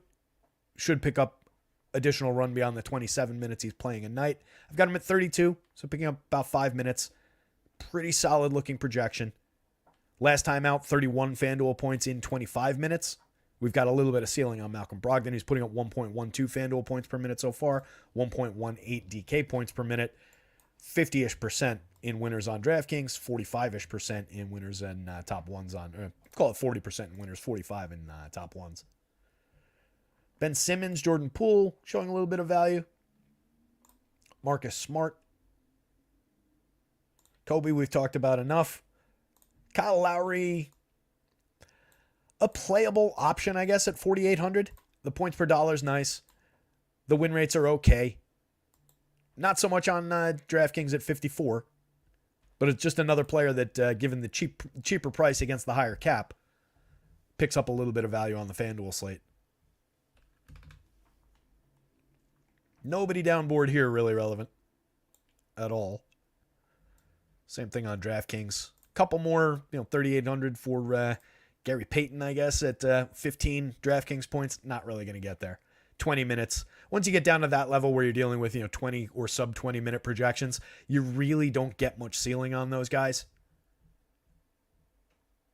Should pick up additional run beyond the 27 minutes he's playing a night. I've got him at 32, so picking up about 5 minutes. Pretty solid looking projection. Last time out, 31 FanDuel points in 25 minutes. We've got a little bit of ceiling on Malcolm Brogdon. He's putting up 1.12 FanDuel points per minute so far, 1.18 DK points per minute. 50-ish% in winners on DraftKings, 45-ish% in winners and top ones on, or call it 40% in winners, 45 in top ones. Ben Simmons, Jordan Poole showing a little bit of value. Marcus Smart. Kobe, we've talked about enough. Kyle Lowry, a playable option, I guess, at 4,800. The points per dollar is nice. The win rates are okay. Not so much on DraftKings at 54, but it's just another player that, given the cheaper price against the higher cap, picks up a little bit of value on the FanDuel slate. Nobody down board here really relevant at all. Same thing on DraftKings. Couple more, 3,800 for Gary Payton, I guess, at 15 DraftKings points. Not really going to get there. 20 minutes. Once you get down to that level where you're dealing with, 20 or sub 20 minute projections, you really don't get much ceiling on those guys.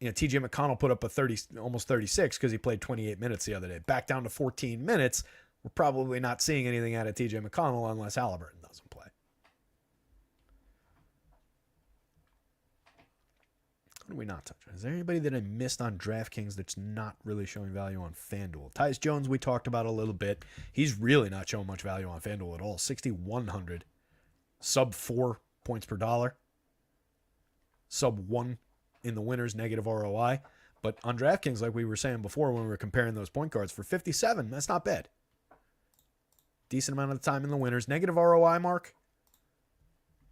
TJ McConnell put up a 30, almost 36 because he played 28 minutes the other day. Back down to 14 minutes. We're probably not seeing anything out of TJ McConnell unless Halliburton doesn't play. What do we not touch on? Is there anybody that I missed on DraftKings that's not really showing value on FanDuel? Tyus Jones, we talked about a little bit. He's really not showing much value on FanDuel at all. 6,100. Sub 4 points per dollar. Sub 1 in the winners, negative ROI. But on DraftKings, like we were saying before when we were comparing those point guards, for 57, that's not bad. Decent amount of the time in the winners. Negative ROI mark,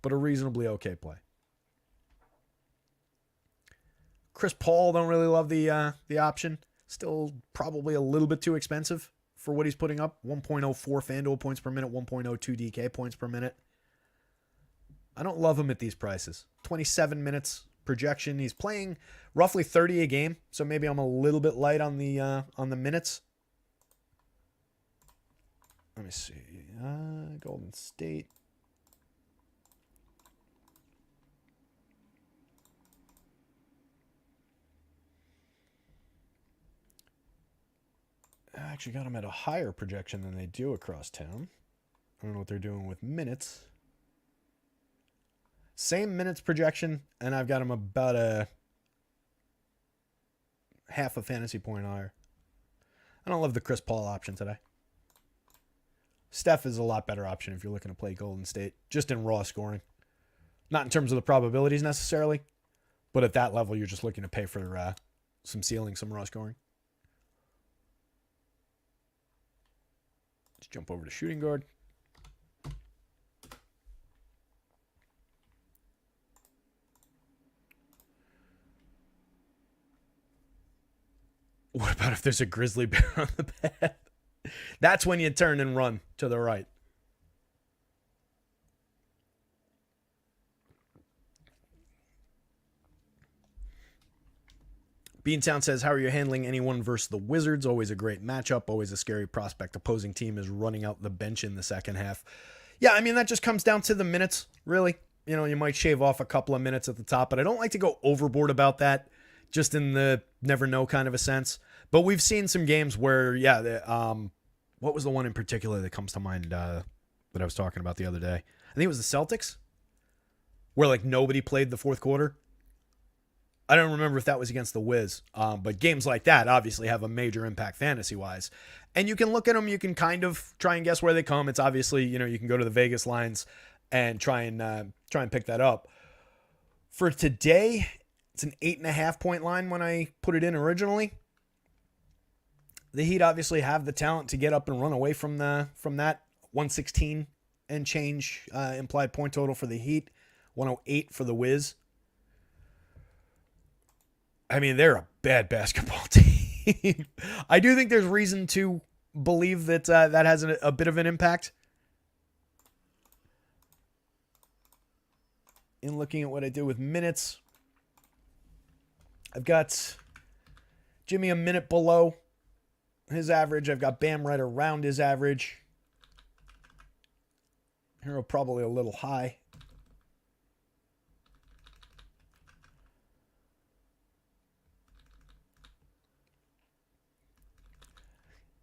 but a reasonably okay play. Chris Paul, don't really love the option. Still probably a little bit too expensive for what he's putting up. 1.04 FanDuel points per minute, 1.02 DK points per minute. I don't love him at these prices. 27 minutes projection. He's playing roughly 30 a game, so maybe I'm a little bit light on the minutes. Let me see. Golden State. I actually got them at a higher projection than they do across town. I don't know what they're doing with minutes. Same minutes projection, and I've got them about a half a fantasy point higher. I don't love the Chris Paul option today. Steph is a lot better option if you're looking to play Golden State, just in raw scoring. Not in terms of the probabilities necessarily, but at that level, you're just looking to pay for some ceiling, some raw scoring. Let's jump over to shooting guard. What about if there's a grizzly bear on the pad? That's when you turn and run to the right. Beantown says, how are you handling anyone versus the Wizards? Always a great matchup. Always a scary prospect. Opposing team is running out the bench in the second half. Yeah, I mean, that just comes down to the minutes, really. You might shave off a couple of minutes at the top, but I don't like to go overboard about that, just in the never know kind of a sense. But we've seen some games where, what was the one in particular that comes to mind that I was talking about the other day? I think it was the Celtics, where nobody played the fourth quarter. I don't remember if that was against the Wiz, but games like that obviously have a major impact fantasy-wise. And you can look at them, you can kind of try and guess where they come. It's obviously, you can go to the Vegas lines and try and pick that up. For today, it's an 8.5 point line when I put it in originally. The Heat obviously have the talent to get up and run away from that 116 and change implied point total for the Heat, 108 for the Wiz. I mean, they're a bad basketball team. I do think there's reason to believe that that has a bit of an impact. In looking at what I do with minutes, I've got Jimmy a minute below his average. I've got Bam right around his average. Hero probably a little high.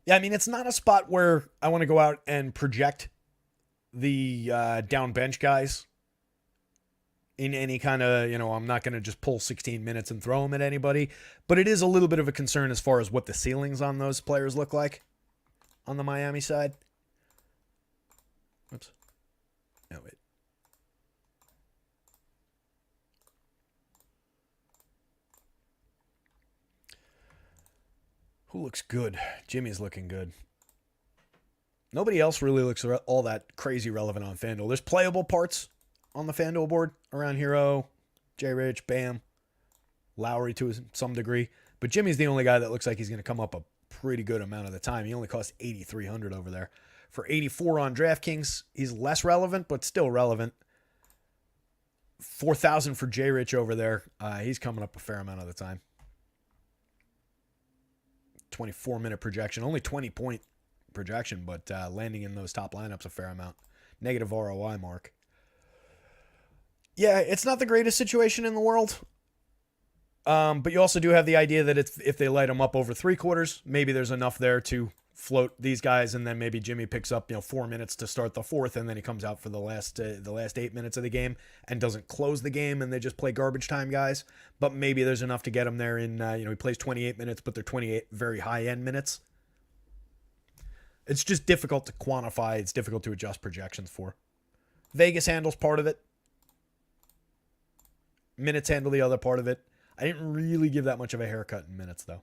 Yeah, I mean, it's not a spot where I want to go out and project the down bench guys in any kind of, I'm not going to just pull 16 minutes and throw them at anybody. But it is a little bit of a concern as far as what the ceilings on those players look like on the Miami side. Oops. No, wait. Who looks good? Jimmy's looking good. Nobody else really looks all that crazy relevant on FanDuel. There's playable parts on the FanDuel board around Hero, J. Rich, Bam, Lowry to some degree. But Jimmy's the only guy that looks like he's going to come up a pretty good amount of the time. He only costs $8,300 over there. For $84 on DraftKings, he's less relevant, but still relevant. $4,000 for J. Rich over there. He's coming up a fair amount of the time. 24-minute projection, only 20-point projection, but landing in those top lineups a fair amount. Negative ROI mark. Yeah, it's not the greatest situation in the world. But you also do have the idea that if they light them up over 3 quarters, maybe there's enough there to float these guys, and then maybe Jimmy picks up 4 minutes to start the fourth, and then he comes out for the last 8 minutes of the game and doesn't close the game, and they just play garbage time guys. But maybe there's enough to get him there in he plays 28 minutes, but they're 28 very high end minutes. It's just difficult to quantify. It's difficult to adjust projections for. Vegas handles part of it. Minutes handle the other part of it. I didn't really give that much of a haircut in minutes, though.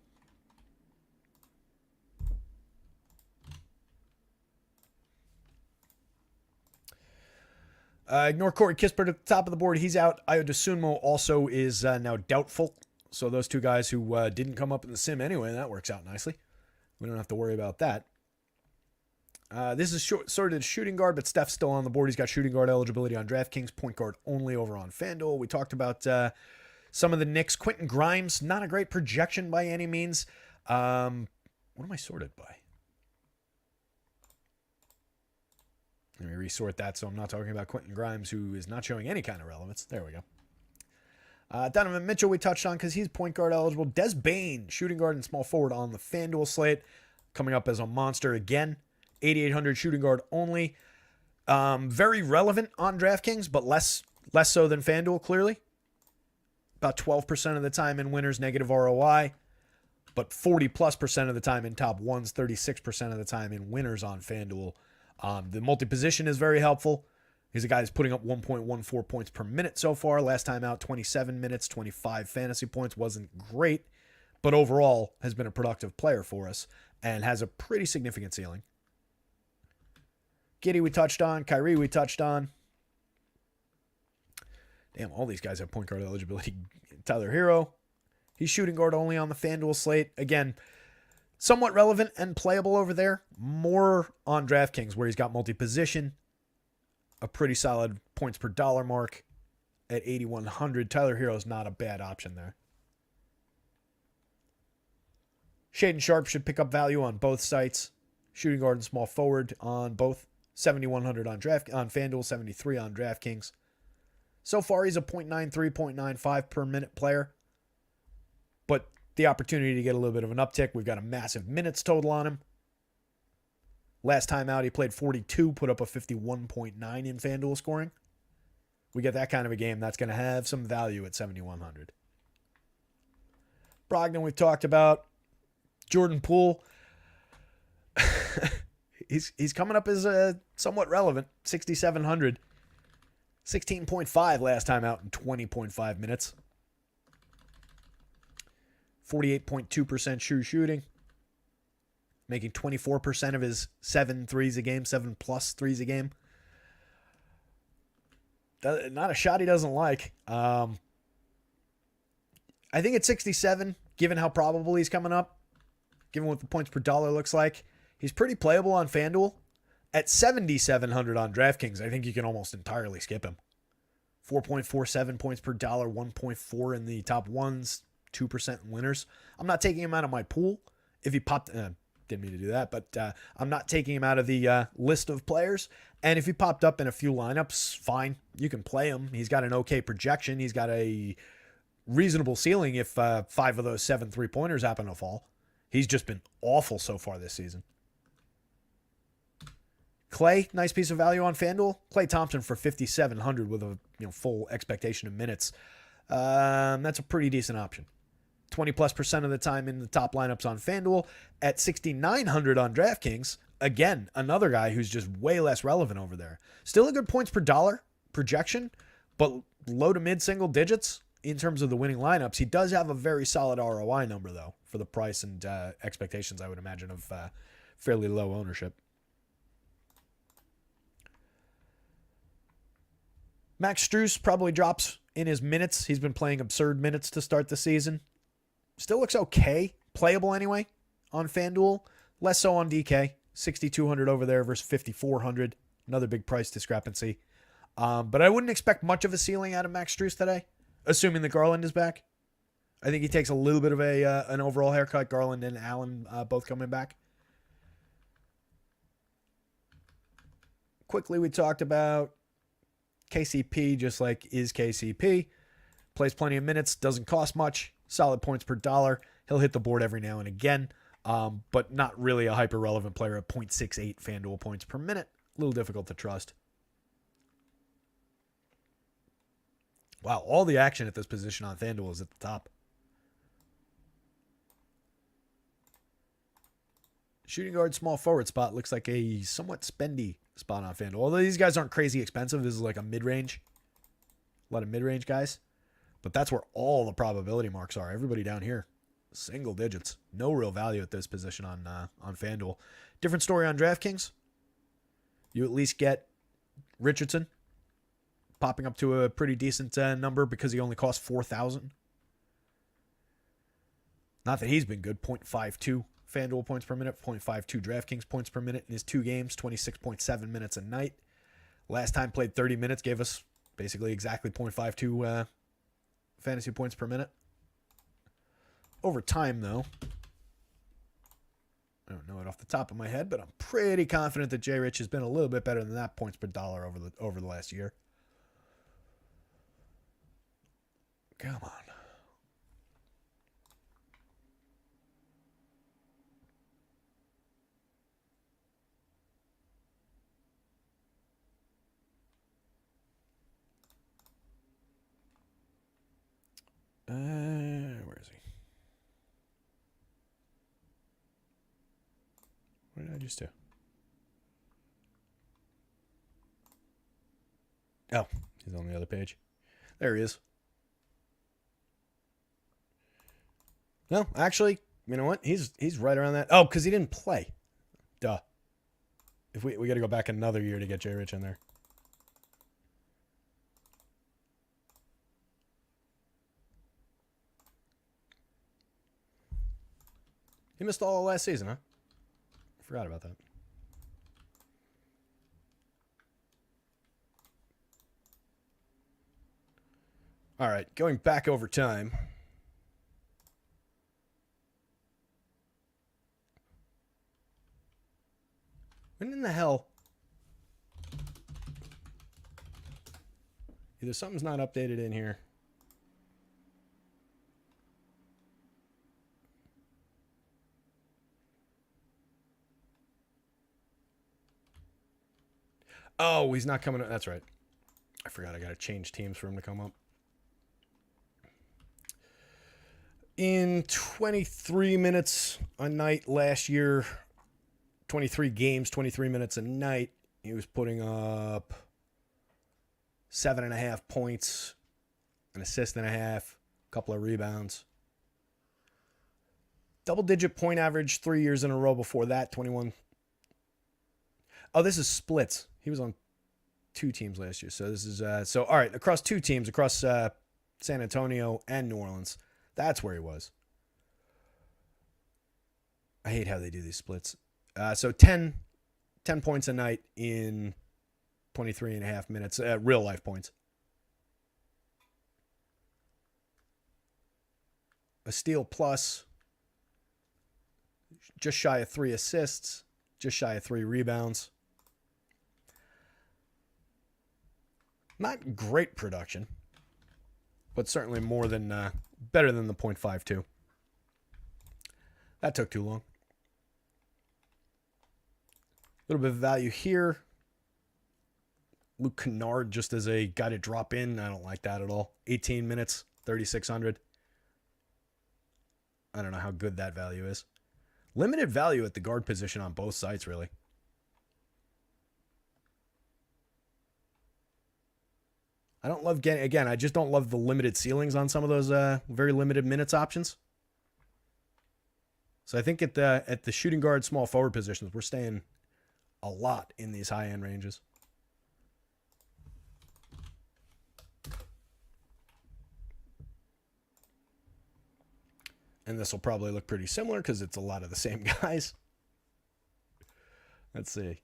Ignore Corey Kispert at the top of the board. He's out. Ayo Dosunmu also is now doubtful. So those two guys who didn't come up in the sim anyway, that works out nicely. We don't have to worry about that. This is sorted as shooting guard, but Steph's still on the board. He's got shooting guard eligibility on DraftKings, point guard only over on FanDuel. We talked about some of the Knicks. Quentin Grimes, not a great projection by any means. What am I sorted by? Let me resort that so I'm not talking about Quentin Grimes, who is not showing any kind of relevance. There we go. Donovan Mitchell we touched on because he's point guard eligible. Des Bane, shooting guard and small forward on the FanDuel slate, coming up as a monster again. 8,800 shooting guard only. Very relevant on DraftKings, but less so than FanDuel, clearly. About 12% of the time in winners, negative ROI. But 40+% of the time in top ones, 36% of the time in winners on FanDuel. The multi-position is very helpful. He's a guy who's putting up 1.14 points per minute so far. Last time out, 27 minutes, 25 fantasy points. Wasn't great, but overall has been a productive player for us and has a pretty significant ceiling. Giddey we touched on. Kyrie we touched on. Damn, all these guys have point guard eligibility. Tyler Hero, he's shooting guard only on the FanDuel slate. Again, somewhat relevant and playable over there. More on DraftKings where he's got multi-position. A pretty solid points per dollar mark at 8,100. Tyler Hero's not a bad option there. Shaden Sharp should pick up value on both sites. Shooting guard and small forward on both. 7,100 on FanDuel, 73 on DraftKings. So far, he's a 0.93, 0.95 per minute player. But the opportunity to get a little bit of an uptick. We've got a massive minutes total on him. Last time out, he played 42, put up a 51.9 in FanDuel scoring. We get that kind of a game. That's going to have some value at 7,100. Brogdon, we've talked about. Jordan Poole. He's coming up as somewhat relevant. 6,700. 16.5 last time out in 20.5 minutes. 48.2% true shooting. Making 24% of his 7 threes a game, 7+ threes a game. Not a shot he doesn't like. I think at 67, given how probable he's coming up, given what the points per dollar looks like, he's pretty playable on FanDuel. At 7,700 on DraftKings, I think you can almost entirely skip him. 4.47 points per dollar, 1.4 in the top ones, 2% in winners. I'm not taking him out of my pool. If he popped, didn't mean to do that, but I'm not taking him out of the list of players. And if he popped up in a few lineups, fine. You can play him. He's got an okay projection. He's got a reasonable ceiling if 5 of those 7 3-pointers happen to fall. He's just been awful so far this season. Clay, nice piece of value on FanDuel. Clay Thompson for 5,700 with a full expectation of minutes. That's a pretty decent option. 20+% of the time in the top lineups on FanDuel. At 6,900 on DraftKings, again, another guy who's just way less relevant over there. Still a good points per dollar projection, but low to mid single digits in terms of the winning lineups. He does have a very solid ROI number, though, for the price and expectations, I would imagine, of fairly low ownership. Max Strus probably drops in his minutes. He's been playing absurd minutes to start the season. Still looks okay. Playable anyway on FanDuel. Less so on DK. 6,200 over there versus 5,400. Another big price discrepancy. But I wouldn't expect much of a ceiling out of Max Strus today, assuming that Garland is back. I think he takes a little bit of an overall haircut. Garland and Allen both coming back. Quickly, we talked about KCP, just like is KCP. Plays plenty of minutes, doesn't cost much. Solid points per dollar. He'll hit the board every now and again, but not really a hyper-relevant player at 0.68 FanDuel points per minute. A little difficult to trust. Wow, all the action at this position on FanDuel is at the top. Shooting guard, small forward spot looks like a somewhat spendy spot on FanDuel. Although these guys aren't crazy expensive. This is like a mid-range. A lot of mid-range guys. But that's where all the probability marks are. Everybody down here, single digits. No real value at this position on FanDuel. Different story on DraftKings. You at least get Richardson popping up to a pretty decent number because he only costs 4,000. Not that he's been good. 0.52 FanDuel points per minute, 0.52 DraftKings points per minute in his 2 games, 26.7 minutes a night. Last time played 30 minutes, gave us basically exactly 0.52 fantasy points per minute. Over time, though, I don't know it off the top of my head, but I'm pretty confident that J. Rich has been a little bit better than that points per dollar over the last year. Come on. Where is he? What did I just do? Oh, he's on the other page. There he is. No, actually, you know what? He's right around that. Oh, because he didn't play. Duh. If we got to go back another year to get J. Rich in there. He missed all of last season, huh? I forgot about that. All right, going back over time. When in the hell? Either something's not updated in here. Oh, he's not coming up. That's right. I forgot I got to change teams for him to come up. In 23 minutes a night last year, 23 games, 23 minutes a night, he was putting up 7.5 points, an assist and a half, a couple of rebounds. Double-digit point average 3 years in a row before that, 21. Oh, this is splits. He was on 2 teams last year. So this is, all right, across 2 teams, across San Antonio and New Orleans. That's where he was. I hate how they do these splits. So 10 points a night in 23 and a half minutes, real life points. A steal plus, just shy of 3 assists, just shy of 3 rebounds. Not great production, but certainly more than better than the 0.52. That took too long. A little bit of value here. Luke Kennard just as a guy to drop in. I don't like that at all. 18 minutes, 3,600. I don't know how good that value is. Limited value at the guard position on both sites, really. I don't love getting, again, I just don't love the limited ceilings on some of those very limited minutes options. So I think at the shooting guard, small forward positions, we're staying a lot in these high-end ranges. And this will probably look pretty similar because it's a lot of the same guys. Let's see.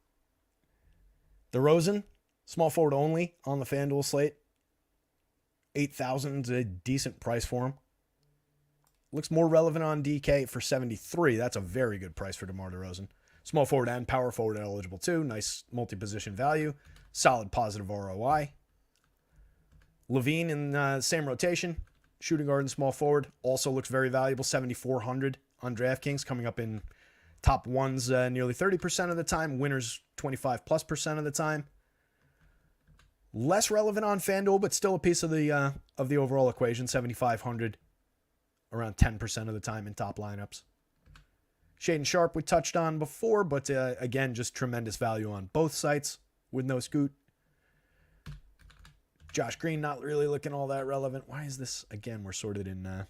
DeRozan, small forward only on the FanDuel slate. 8,000 is a decent price for him. Looks more relevant on DK for 73. That's a very good price for DeMar DeRozan. Small forward and power forward eligible too. Nice multi-position value. Solid positive ROI. Levine in the same rotation. Shooting guard and small forward. Also looks very valuable. 7,400 on DraftKings. Coming up in top ones nearly 30% of the time. Winners 25+% of the time. Less relevant on FanDuel, but still a piece of the overall equation. 7,500 around 10% of the time in top lineups. Shaden Sharp we touched on before, but again, just tremendous value on both sites with no scoot. Josh Green not really looking all that relevant. Why is this? Again, we're sorted in...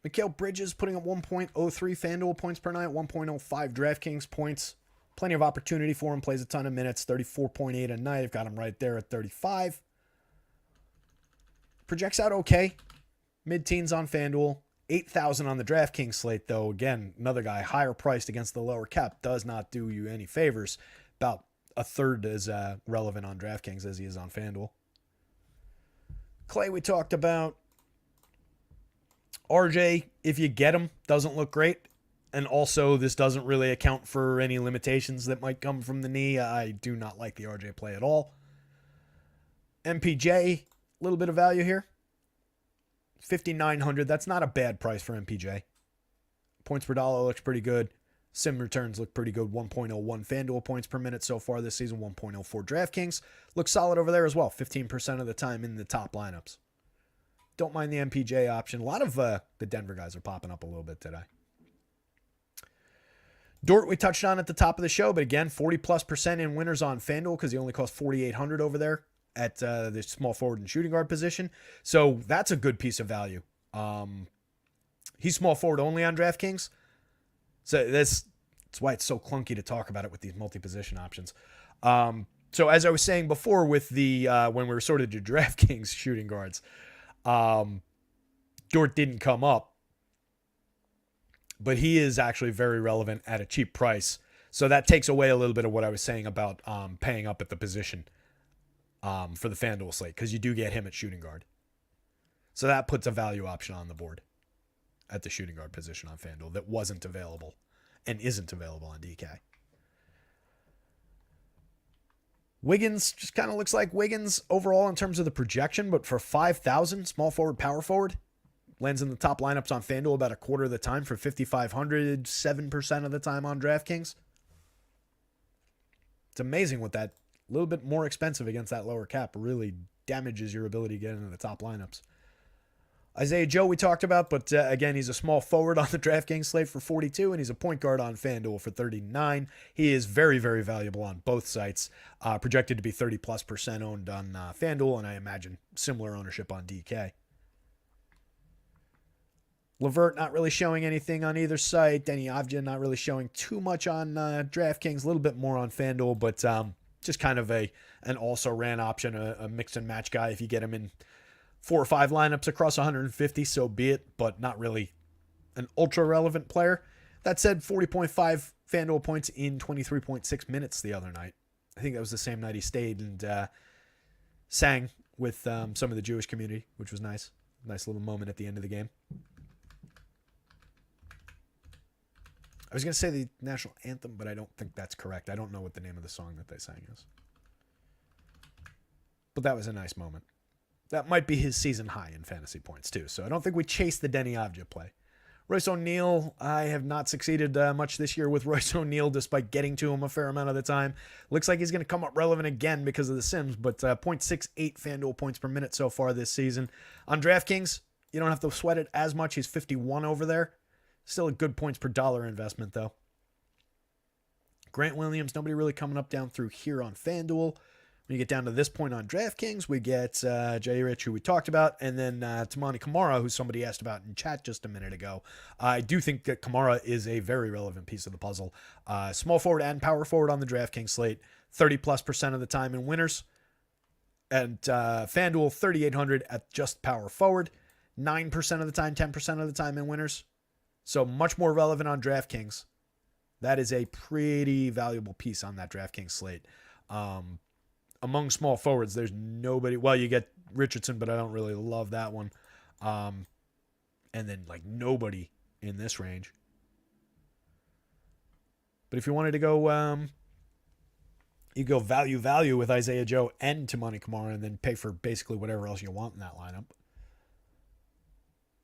Mikal Bridges putting up 1.03 FanDuel points per night, 1.05 DraftKings points. Plenty of opportunity for him. Plays a ton of minutes, 34.8 a night. I've got him right there at 35. Projects out okay. Mid-teens on FanDuel. 8,000 on the DraftKings slate, though. Again, another guy higher priced against the lower cap does not do you any favors. About a third as relevant on DraftKings as he is on FanDuel. Clay we talked about. RJ, if you get him, doesn't look great. And also, this doesn't really account for any limitations that might come from the knee. I do not like the RJ play at all. MPJ, a little bit of value here. 5,900. That's not a bad price for MPJ. Points per dollar looks pretty good. Sim returns look pretty good. 1.01 FanDuel points per minute so far this season. 1.04 DraftKings. Looks solid over there as well. 15% of the time in the top lineups. Don't mind the MPJ option. A lot of the Denver guys are popping up a little bit today. Dort we touched on at the top of the show, but again, 40+% in winners on FanDuel because he only cost 4,800 over there at the small forward and shooting guard position. So that's a good piece of value. He's small forward only on DraftKings. So that's why it's so clunky to talk about it with these multi-position options. So as I was saying before with the when we were sorted to DraftKings shooting guards, Dort didn't come up, but he is actually very relevant at a cheap price. So that takes away a little bit of what I was saying about paying up at the position for the FanDuel slate, because you do get him at shooting guard. So that puts a value option on the board at the shooting guard position on FanDuel that wasn't available and isn't available on DK. Wiggins just kind of looks like Wiggins overall in terms of the projection, but for 5,000, small forward, power forward, lands in the top lineups on FanDuel about a quarter of the time for 5,500, 7% of the time on DraftKings. It's amazing what that little bit more expensive against that lower cap really damages your ability to get into the top lineups. Isaiah Joe we talked about, but again, he's a small forward on the DraftKings slate for 42, and he's a point guard on FanDuel for 39. He is very, very valuable on both sites, projected to be 30+% owned on FanDuel, and I imagine similar ownership on DK. LeVert not really showing anything on either site. Denny Avdija not really showing too much on DraftKings, a little bit more on FanDuel, but just kind of an also-ran option, a mix and match guy if you get him in 4 or 5 lineups across 150, so be it, but not really an ultra-relevant player. That said, 40.5 FanDuel points in 23.6 minutes the other night. I think that was the same night he stayed and sang with some of the Jewish community, which was nice. Nice little moment at the end of the game. I was going to say the national anthem, but I don't think that's correct. I don't know what the name of the song that they sang is. But that was a nice moment. That might be his season high in fantasy points too. So I don't think we chase the Denny Avdia play. Royce O'Neal, I have not succeeded much this year with Royce O'Neal despite getting to him a fair amount of the time. Looks like he's going to come up relevant again because of the Sims, but 0.68 FanDuel points per minute so far this season. On DraftKings, you don't have to sweat it as much. He's 51 over there. Still a good points per dollar investment though. Grant Williams, nobody really coming up down through here on FanDuel. When you get down to this point on DraftKings, we get Jay Rich, who we talked about, and then Tamani Kamara, who somebody asked about in chat just a minute ago. I do think that Kamara is a very relevant piece of the puzzle. Small forward and power forward on the DraftKings slate, 30+% of the time in winners. And FanDuel, 3,800 at just power forward, 9% of the time, 10% of the time in winners. So much more relevant on DraftKings. That is a pretty valuable piece on that DraftKings slate. Among small forwards, there's nobody. Well, you get Richardson, but I don't really love that one. And then nobody in this range. But if you wanted to go, you go value with Isaiah Joe and Tamani Kamara, and then pay for basically whatever else you want in that lineup.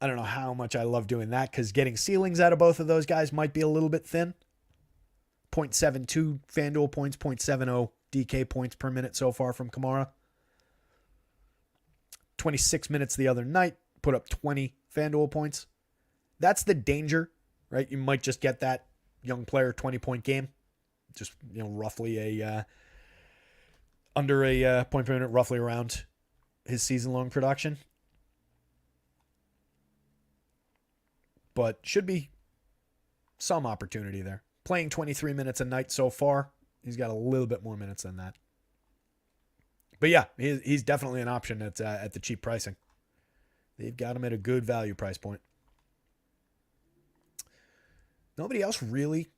I don't know how much I love doing that because getting ceilings out of both of those guys might be a little bit thin. 0.72 FanDuel points, 0.70 DK points per minute so far from Kamara. 26 minutes the other night, put up 20 FanDuel points. That's the danger, right? You might just get that young player 20-point game. Just, roughly under a point per minute, roughly around his season-long production. But should be some opportunity there. Playing 23 minutes a night so far. He's got a little bit more minutes than that. But yeah, he's definitely an option at the cheap pricing. They've got him at a good value price point. Nobody else really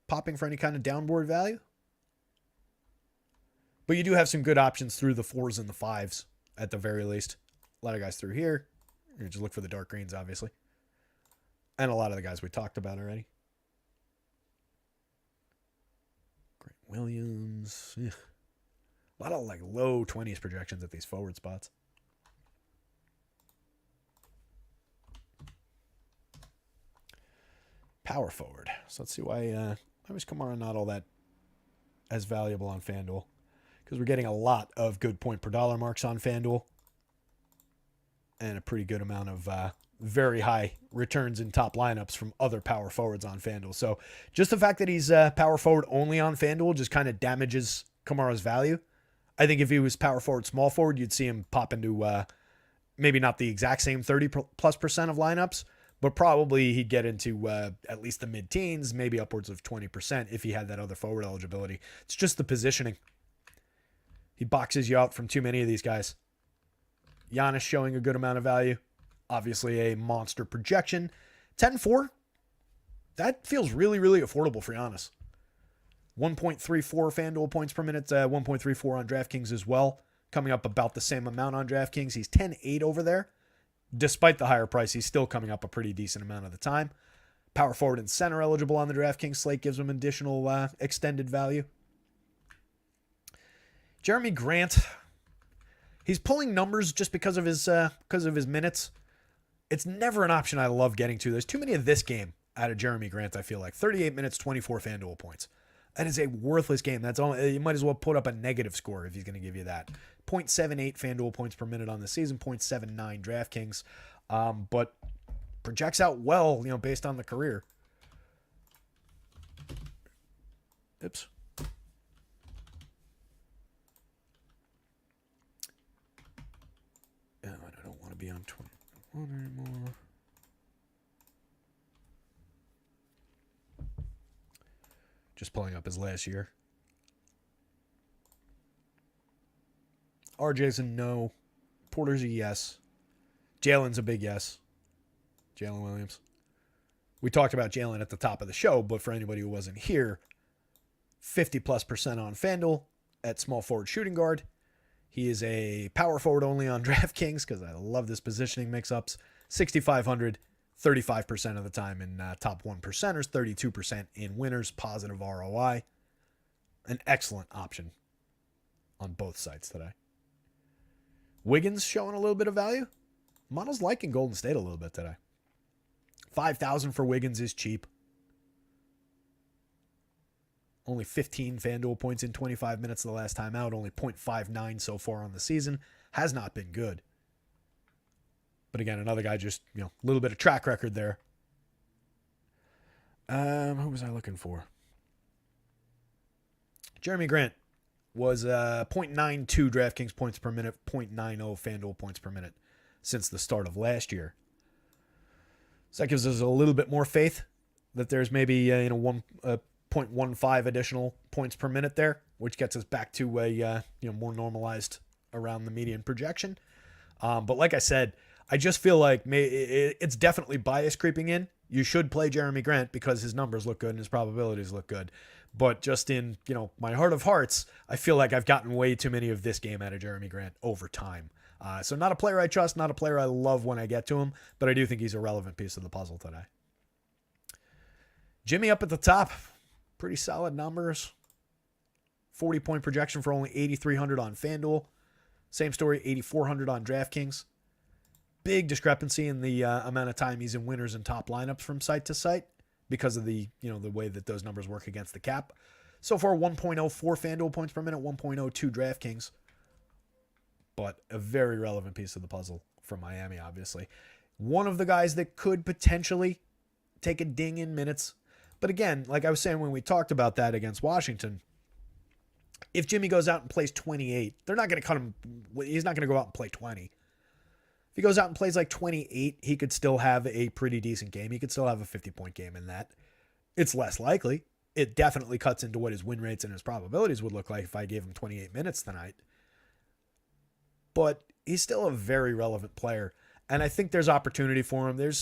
popping for any kind of downboard value. But you do have some good options through the 4s and the 5s at the very least. A lot of guys through here. You just look for the dark greens, obviously. And a lot of the guys we talked about already. Williams. Ugh. A lot of low 20s projections at these forward spots. Power forward. So let's see why was Kamara not all that as valuable on FanDuel. Because we're getting a lot of good point per dollar marks on FanDuel. And a pretty good amount of very high returns in top lineups from other power forwards on FanDuel. So just the fact that he's power forward only on FanDuel just kind of damages Kamara's value. I think if he was power forward, small forward, you'd see him pop into maybe not the exact same 30+% of lineups, but probably he'd get into at least the mid-teens, maybe upwards of 20% if he had that other forward eligibility. It's just the positioning. He boxes you out from too many of these guys. Giannis showing a good amount of value. Obviously a monster projection. 10-4. That feels really, really affordable for Giannis. 1.34 FanDuel points per minute. 1.34 on DraftKings as well. Coming up about the same amount on DraftKings. He's 10-8 over there. Despite the higher price, he's still coming up a pretty decent amount of the time. Power forward and center eligible on the DraftKings slate gives him additional extended value. Jeremy Grant. He's pulling numbers just because of his minutes. It's never an option I love getting to. There's too many of this game out of Jeremy Grant, I feel like. 38 minutes, 24 FanDuel points. That is a worthless game. That's all. You might as well put up a negative score if he's going to give you that. 0.78 FanDuel points per minute on the season, 0.79 DraftKings. But projects out well, based on the career. Oops. Oh, I don't want to be on 21 anymore. Just pulling up his last year. RJ's a no. Porter's a yes. Jalen's a big yes. Jalen Williams. We talked about Jalen at the top of the show, but for anybody who wasn't here, 50+% on FanDuel at small forward shooting guard. He is a power forward only on DraftKings because I love this positioning mix-ups. 6,500, 35% of the time in top 1%ers, 32% in winners, positive ROI. An excellent option on both sites today. Wiggins showing a little bit of value. Model's liking Golden State a little bit today. 5,000 for Wiggins is cheap. Only 15 FanDuel points in 25 minutes the last time out. Only 0.59 so far on the season. Has not been good. But again, another guy just, a little bit of track record there. Who was I looking for? Jeremy Grant was 0.92 DraftKings points per minute, 0.90 FanDuel points per minute since the start of last year. So that gives us a little bit more faith that there's maybe 0.15 additional points per minute there, which gets us back to a more normalized around the median projection. But like I said, I just feel like it's definitely bias creeping in. You should play Jeremy Grant because his numbers look good and his probabilities look good. But just in, my heart of hearts, I feel like I've gotten way too many of this game out of Jeremy Grant over time. So not a player I trust, not a player I love when I get to him, but I do think he's a relevant piece of the puzzle today. Jimmy up at the top. Pretty solid numbers. 40-point projection for only 8,300 on FanDuel. Same story, 8,400 on DraftKings. Big discrepancy in the amount of time he's in winners and top lineups from site to site because of the way that those numbers work against the cap. So far, 1.04 FanDuel points per minute, 1.02 DraftKings. But a very relevant piece of the puzzle for Miami, obviously. One of the guys that could potentially take a ding in minutes. But again, like I was saying when we talked about that against Washington, if Jimmy goes out and plays 28, they're not going to cut him. He's not going to go out and play 20. If he goes out and plays like 28, he could still have a pretty decent game. He could still have a 50-point game in that. It's less likely. It definitely cuts into what his win rates and his probabilities would look like if I gave him 28 minutes tonight. But he's still a very relevant player. And I think there's opportunity for him.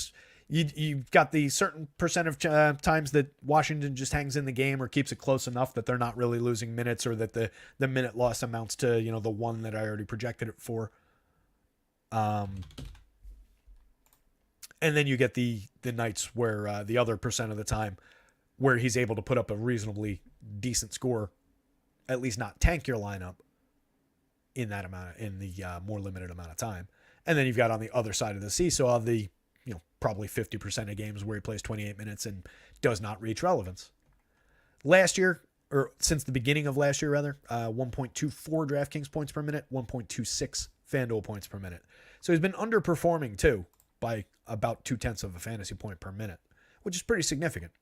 You've got the certain percent of times that Washington just hangs in the game or keeps it close enough that they're not really losing minutes or that the minute loss amounts to, the one that I already projected it for. And then you get the nights where the other percent of the time where he's able to put up a reasonably decent score, at least not tank your lineup in the more limited amount of time. And then you've got on the other side of the seesaw the probably 50% of games where he plays 28 minutes and does not reach relevance. Last year, or since the beginning of last year rather, 1.24 DraftKings points per minute, 1.26 FanDuel points per minute. So he's been underperforming too by about 0.2 of a fantasy point per minute, which is pretty significant.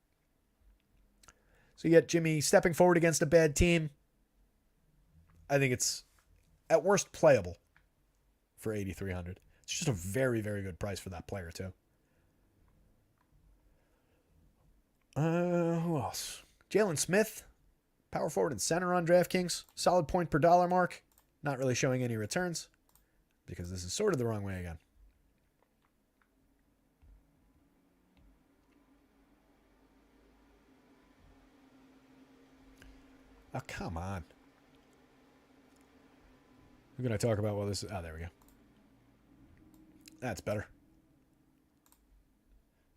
So you get Jimmy stepping forward against a bad team. I think it's at worst playable for 8,300. It's just a very, very good price for that player too. Who else? Jalen Smith, power forward and center on DraftKings. Solid point per dollar mark. Not really showing any returns because this is sort of the wrong way again. Oh, come on. Who can I talk about while this is... Oh, there we go. That's better.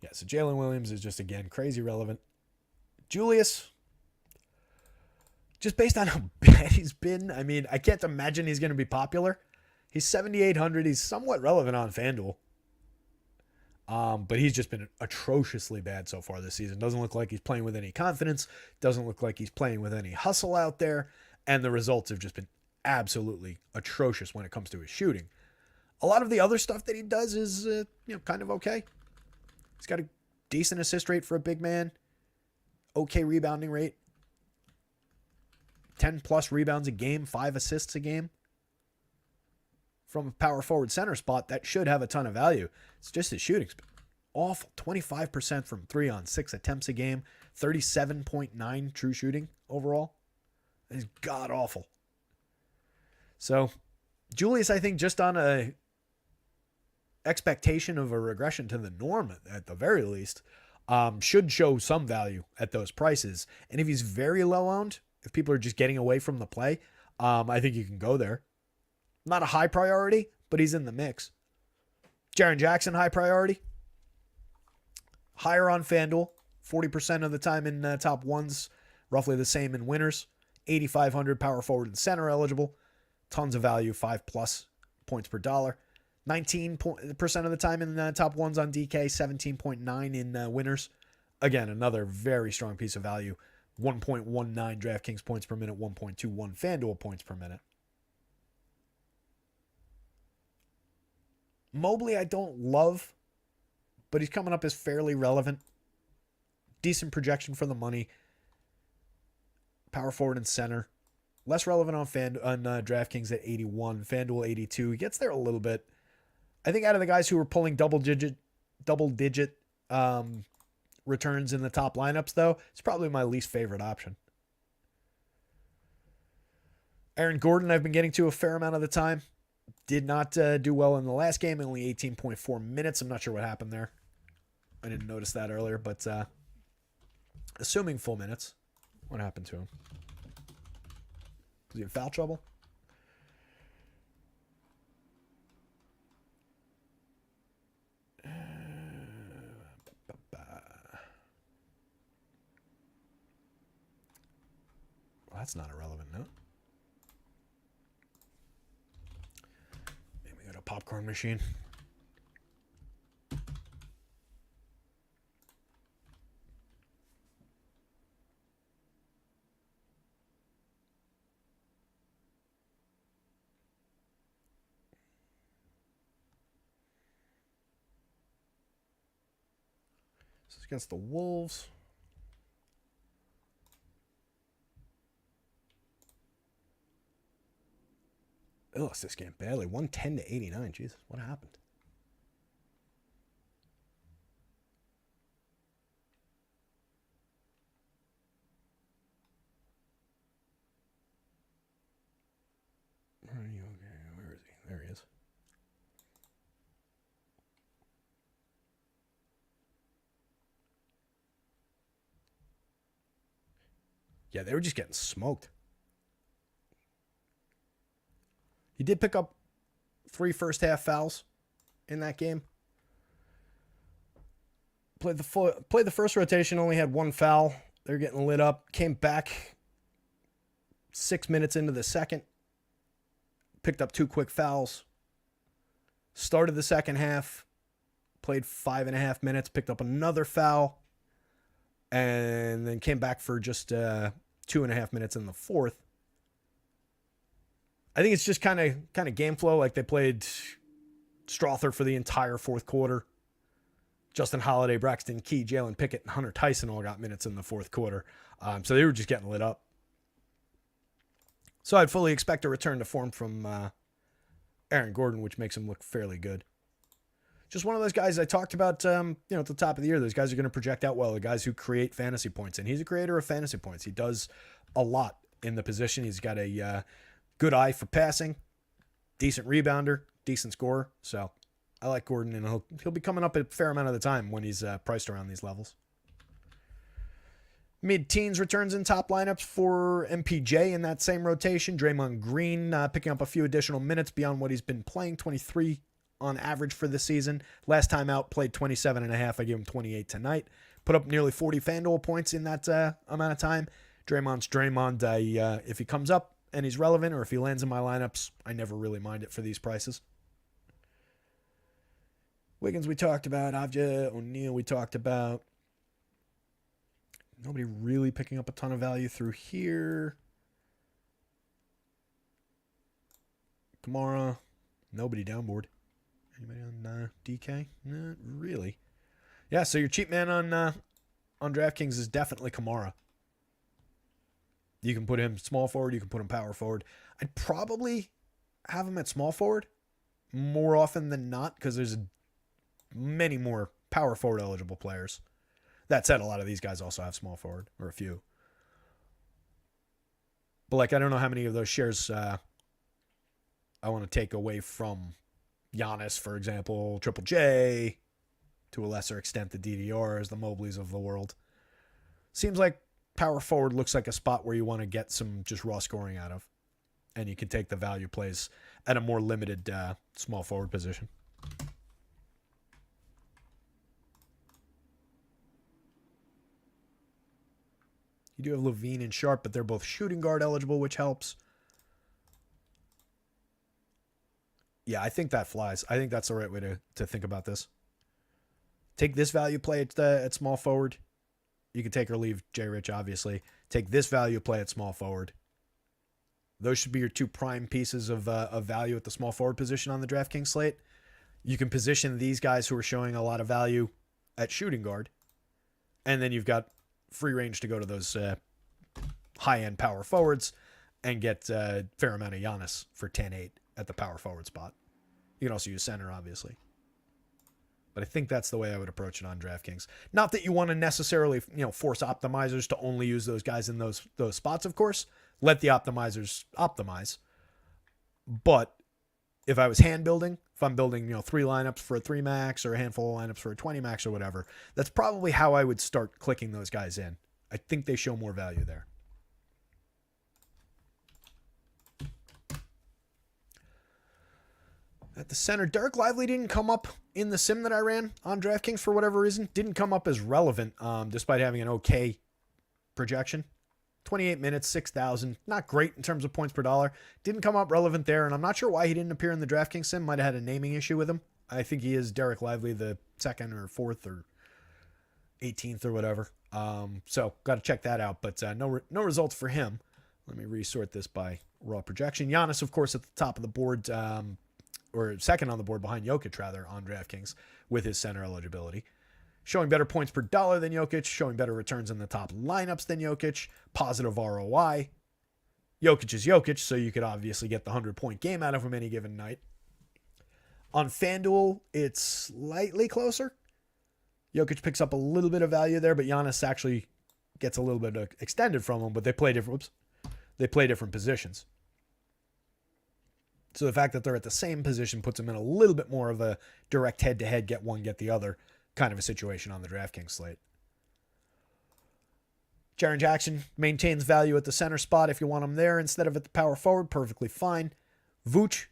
Yeah, so Jalen Williams is just, again, crazy relevant. Julius, just based on how bad he's been, I mean, I can't imagine he's going to be popular. He's 7,800. He's somewhat relevant on FanDuel. But he's just been atrociously bad so far this season. Doesn't look like he's playing with any confidence. Doesn't look like he's playing with any hustle out there. And the results have just been absolutely atrocious when it comes to his shooting. A lot of the other stuff that he does is, kind of okay. He's got a decent assist rate for a big man. Okay rebounding rate. 10 plus rebounds a game, 5 assists a game. From a power forward center spot, that should have a ton of value. It's just his shooting's been awful. 25% from 3 on 6 attempts a game. 37.9 true shooting overall. It's god awful. So, Julius, I think just on a expectation of a regression to the norm at the very least, should show some value at those prices. And if he's very low owned, if people are just getting away from the play, I think you can go there. Not a high priority, but he's in the mix. Jaren Jackson, high priority. Higher on FanDuel. 40% of the time in top ones. Roughly the same in winners. 8,500 power forward and center eligible. Tons of value, 5+ points per dollar. 19% of the time in the top ones on DK, 17.9 in winners. Again, another very strong piece of value. 1.19 DraftKings points per minute, 1.21 FanDuel points per minute. Mobley I don't love, but he's coming up as fairly relevant. Decent projection for the money. Power forward and center. Less relevant on DraftKings at 81. FanDuel 82. He gets there a little bit. I think out of the guys who are pulling double digit returns in the top lineups, though, it's probably my least favorite option. Aaron Gordon, I've been getting to a fair amount of the time. Did not do well in the last game, only 18.4 minutes. I'm not sure what happened there. I didn't notice that earlier, but assuming full minutes, what happened to him? Was he in foul trouble? Well, that's not a relevant note. Maybe we got a popcorn machine. This is against the Wolves. They lost this game badly. 110 to 89. Jesus, what happened? Where are you? Where is he? There he is. Yeah, they were just getting smoked. He did pick up 3 first half fouls in that game. Played the first rotation, only had 1 foul. They're getting lit up. Came back 6 minutes into the second. Picked up 2 quick fouls. Started the second half. Played 5.5 minutes. Picked up another foul. And then came back for just 2.5 minutes in the fourth. I think it's just kind of game flow. Like they played Strother for the entire fourth quarter. Justin Holiday, Braxton Key, Jalen Pickett, and Hunter Tyson all got minutes in the fourth quarter. So they were just getting lit up. So I'd fully expect a return to form from Aaron Gordon, which makes him look fairly good. Just one of those guys I talked about, at the top of the year. Those guys are going to project out well. The guys who create fantasy points, and he's a creator of fantasy points. He does a lot in the position. He's got a good eye for passing, decent rebounder, decent scorer. So I like Gordon, and he'll be coming up a fair amount of the time when he's priced around these levels. Mid-teens returns in top lineups for MPJ in that same rotation. Draymond Green picking up a few additional minutes beyond what he's been playing, 23 on average for the season. Last time out, played 27.5. I gave him 28 tonight. Put up nearly 40 FanDuel points in that amount of time. Draymond's Draymond. If he comes up and he's relevant, or if he lands in my lineups, I never really mind it for these prices. Wiggins we talked about. Avdija O'Neal we talked about. Nobody really picking up a ton of value through here. Kamara. Nobody downboard. Anybody on DK? Not really. Yeah, so your cheap man on DraftKings is definitely Kamara. You can put him small forward. You can put him power forward. I'd probably have him at small forward more often than not because there's many more power forward eligible players. That said, a lot of these guys also have small forward, or a few. But I don't know how many of those shares I want to take away from Giannis, for example, Triple J, to a lesser extent the DDRs, the Mobleys of the world. Seems like power forward looks like a spot where you want to get some just raw scoring out of. And you can take the value plays at a more limited small forward position. You do have Levine and Sharp, but they're both shooting guard eligible, which helps. Yeah, I think that flies. I think that's the right way to think about this. Take this value play at small forward. You can take or leave J. Rich, obviously. Take this value play at small forward. Those should be your two prime pieces of value at the small forward position on the DraftKings slate. You can position these guys who are showing a lot of value at shooting guard. And then you've got free range to go to those high-end power forwards and get a fair amount of Giannis for 10-8 at the power forward spot. You can also use center, obviously. But I think that's the way I would approach it on DraftKings. Not that you want to necessarily, force optimizers to only use those guys in those spots, of course. Let the optimizers optimize. But if I was hand building, if I'm building, 3 lineups for a 3 max or a handful of lineups for a 20 max or whatever, that's probably how I would start clicking those guys in. I think they show more value there. At the center, Derek Lively didn't come up in the sim that I ran on DraftKings for whatever reason. Didn't come up as relevant, despite having an okay projection. 28 minutes, 6,000. Not great in terms of points per dollar. Didn't come up relevant there, and I'm not sure why he didn't appear in the DraftKings sim. Might have had a naming issue with him. I think he is Derek Lively, the 2nd or 4th or 18th or whatever. So got to check that out, but no results for him. Let me resort this by raw projection. Giannis, of course, at the top of the board, or second on the board behind Jokic, rather, on DraftKings with his center eligibility. Showing better points per dollar than Jokic, showing better returns in the top lineups than Jokic, positive ROI. Jokic is Jokic, so you could obviously get the 100-point game out of him any given night. On FanDuel, it's slightly closer. Jokic picks up a little bit of value there, but Giannis actually gets a little bit extended from him, but they play different positions. So the fact that they're at the same position puts them in a little bit more of a direct head-to-head, get one, get the other kind of a situation on the DraftKings slate. Jaren Jackson maintains value at the center spot if you want him there instead of at the power forward. Perfectly fine. Vooch,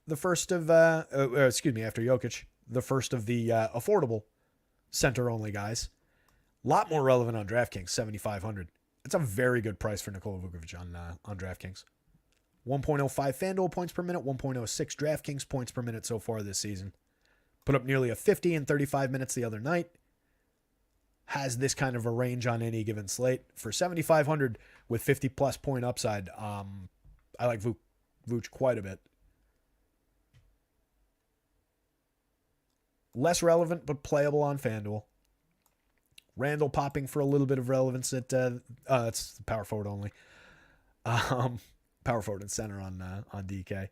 the first of, after Jokic, the first of the affordable center-only guys. A lot more relevant on DraftKings, $7,500. It's a very good price for Nikola Vucevic on DraftKings. 1.05 FanDuel points per minute, 1.06 DraftKings points per minute so far this season. Put up nearly a 50 in 35 minutes the other night. Has this kind of a range on any given slate. For $7,500 with 50-plus point upside, I like Vooch quite a bit. Less relevant, but playable on FanDuel. Randall popping for a little bit of relevance at it's power forward only. Power forward and center on DK.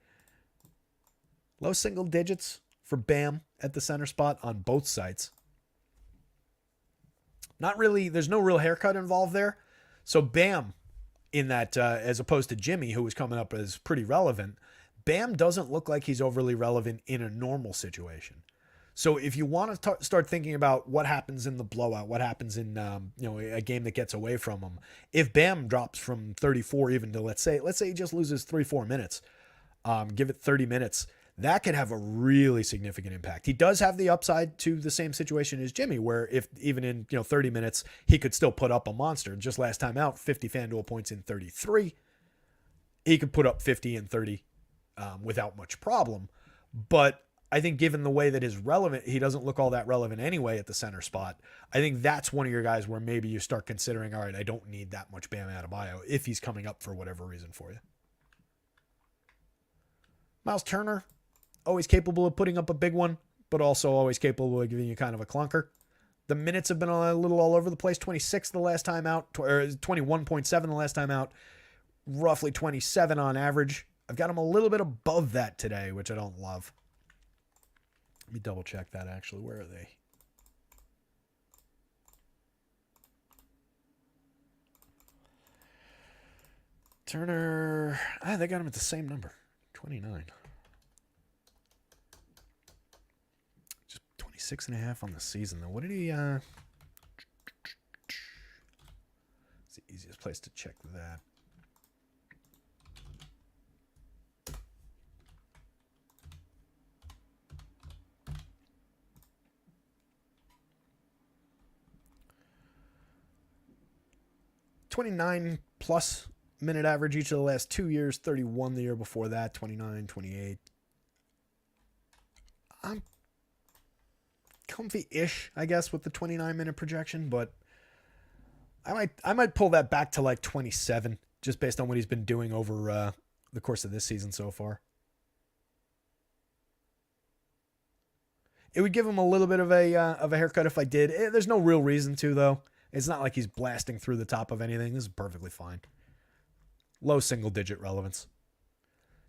Low single digits for Bam at the center spot on both sites. Not really, there's no real haircut involved there. So Bam in that, as opposed to Jimmy, who was coming up as pretty relevant, Bam doesn't look like he's overly relevant in a normal situation. So if you want to start thinking about what happens in the blowout, what happens in a game that gets away from him, if Bam drops from 34 even to let's say he just loses 3-4 minutes, give it 30 minutes, that could have a really significant impact. He does have the upside to the same situation as Jimmy, where if even in 30 minutes he could still put up a monster. Just last time out, 50 FanDuel points in 33, he could put up 50 and 30 without much problem, but I think given the way that he doesn't look all that relevant anyway at the center spot. I think that's one of your guys where maybe you start considering, all right, I don't need that much Bam Adebayo if he's coming up for whatever reason for you. Miles Turner, always capable of putting up a big one, but also always capable of giving you kind of a clunker. The minutes have been a little all over the place. 26 the last time out, or 21.7 the last time out, roughly 27 on average. I've got him a little bit above that today, which I don't love. Let me double check that actually. Where are they? Turner. They got him at the same number. 29. Just 26.5 on the season though. What did he it's the easiest place to check that. $29 plus minute average each of the last 2 years, 31 the year before that, 29, 28. I'm comfy-ish, I guess, with the 29-minute projection, but I might pull that back to like 27, just based on what he's been doing over the course of this season so far. It would give him a little bit of a haircut if I did. There's no real reason to, though. It's not like he's blasting through the top of anything. This is perfectly fine. Low single-digit relevance.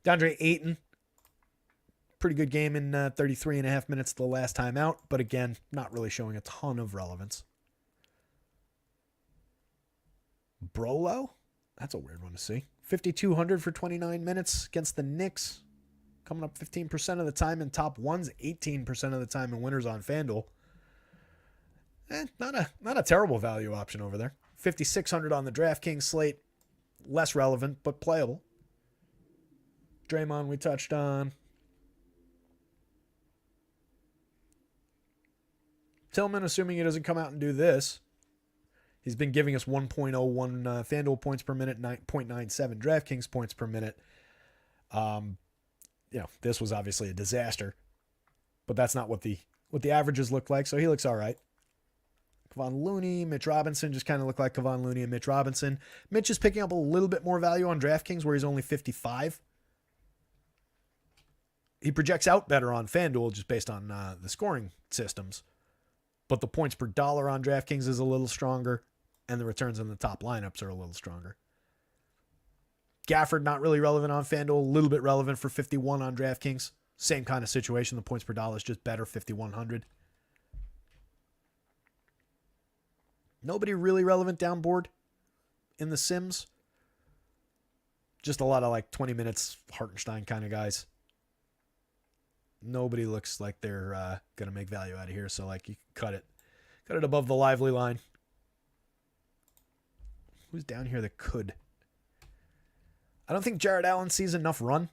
DeAndre Ayton, pretty good game in 33 and a half minutes the last time out, but again, not really showing a ton of relevance. Brolo? That's a weird one to see. 5,200 for 29 minutes against the Knicks. Coming up 15% of the time in top ones, 18% of the time in winners on FanDuel. Not a terrible value option over there. 5,600 on the DraftKings slate. Less relevant, but playable. Draymond we touched on. Tillman, assuming he doesn't come out and do this. He's been giving us 1.01 FanDuel points per minute, 9.97 DraftKings points per minute. This was obviously a disaster, but that's not what the averages look like, so he looks all right. Kevon Looney, Mitch Robinson just kind of look like Kevon Looney and Mitch Robinson. Mitch is picking up a little bit more value on DraftKings where he's only 55. He projects out better on FanDuel just based on the scoring systems, but the points per dollar on DraftKings is a little stronger, and the returns in the top lineups are a little stronger. Gafford, not really relevant on FanDuel, a little bit relevant for 51 on DraftKings. Same kind of situation. The points per dollar is just better, 5,100. Nobody really relevant downboard in the Sims. Just a lot of like 20 minutes Hartenstein kind of guys. Nobody looks like they're going to make value out of here, so like you can cut it. Cut it above the lively line. Who's down here that could? I don't think Jared Allen sees enough run.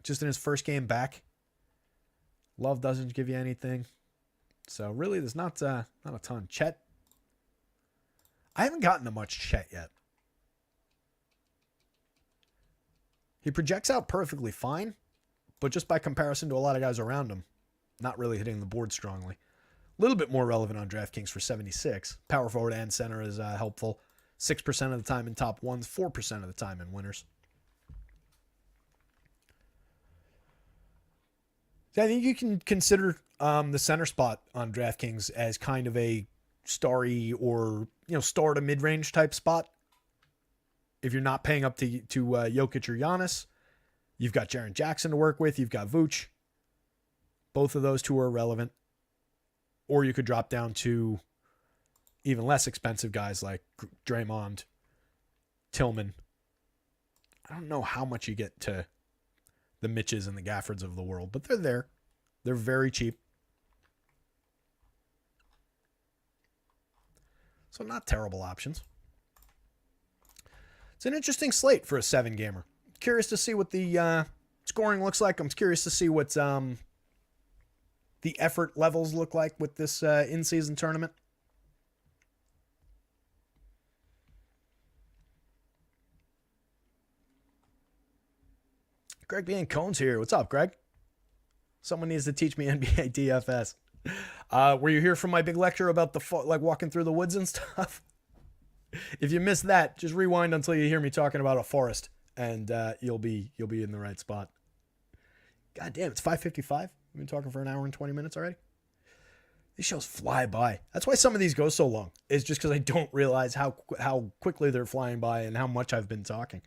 Just in his first game back. Love doesn't give you anything. So really, there's not a ton. Chet. I haven't gotten to much Chet yet. He projects out perfectly fine, but just by comparison to a lot of guys around him, not really hitting the board strongly. A little bit more relevant on DraftKings for 76. Power forward and center is helpful. 6% of the time in top ones, 4% of the time in winners. So I think you can consider the center spot on DraftKings as kind of a starry or star to mid-range type spot. If you're not paying up to Jokic or Giannis, you've got Jaren Jackson to work with. You've got Vooch. Both of those two are relevant. Or you could drop down to even less expensive guys like Draymond, Tillman. I don't know how much you get to the Mitches and the Gaffords of the world, but they're there. They're very cheap. So not terrible options. It's an interesting slate for a 7-gamer. Curious to see what the scoring looks like. I'm curious to see what the effort levels look like with this in-season tournament. Greg B. and Cone's here. What's up, Greg? Someone needs to teach me NBA DFS. Were you here for my big lecture about like walking through the woods and stuff? If you missed that, just rewind until you hear me talking about a forest, and you'll be in the right spot. God damn, it's 5:55. We've been talking for an hour and 20 minutes already. These shows fly by. That's why some of these go so long. It's just because I don't realize how quickly they're flying by and how much I've been talking.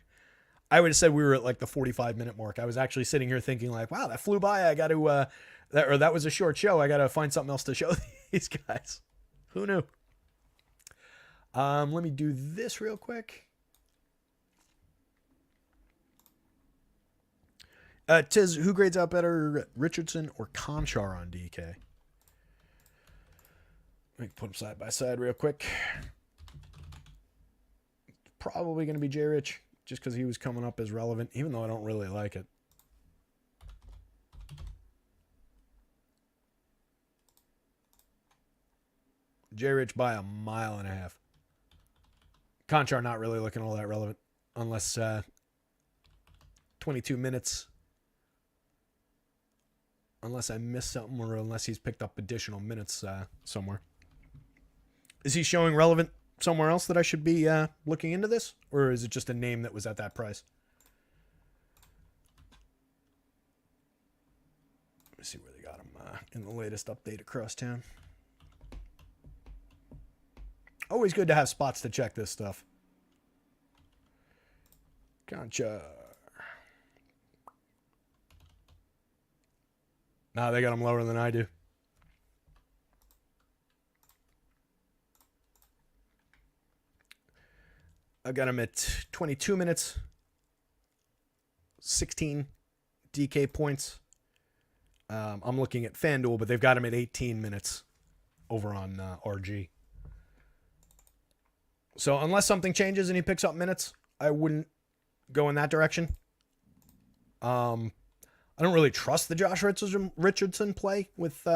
I would have said we were at like the 45-minute mark. I was actually sitting here thinking like, wow, that flew by. I got to, that was a short show. I got to find something else to show these guys. Who knew? Let me do this real quick. Tiz, who grades out better, Richardson or Conchar on DK? Let me put them side by side real quick. Probably going to be J. Rich, just because he was coming up as relevant, even though I don't really like it. J. Rich by a mile and a half. Conchar not really looking all that relevant, unless 22 minutes. Unless I missed something or unless he's picked up additional minutes somewhere. Is he showing relevant somewhere else that I should be looking into this? Or is it just a name that was at that price? Let me see where they got him in the latest update across town. Always good to have spots to check this stuff. Gotcha. Nah, they got him lower than I do. I got him at 22 minutes, 16 DK points. I'm looking at FanDuel, but they've got him at 18 minutes over on RG. So unless something changes and he picks up minutes, I wouldn't go in that direction. I don't really trust the Josh Richardson play with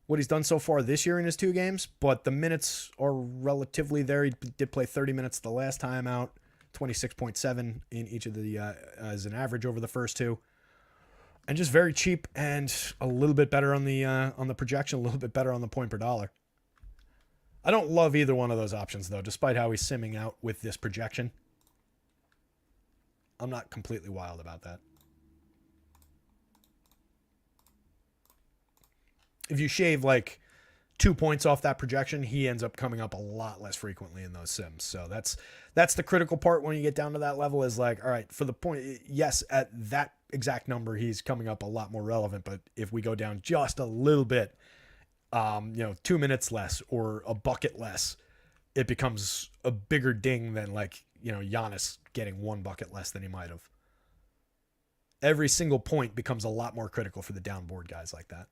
what he's done so far this year in his 2 games, but the minutes are relatively there. He did play 30 minutes the last time out, 26.7 in each of the as an average over the first 2. And just very cheap and a little bit better on the projection, a little bit better on the point per dollar. I don't love either one of those options, though, despite how he's simming out with this projection. I'm not completely wild about that. If you shave like 2 points off that projection, he ends up coming up a lot less frequently in those sims. So that's the critical part when you get down to that level is like, all right, for the point, yes, at that exact number, he's coming up a lot more relevant. But if we go down just a little bit, 2 minutes less or a bucket less, it becomes a bigger ding than like, Giannis getting 1 bucket less than he might have. Every single point becomes a lot more critical for the downboard guys like that.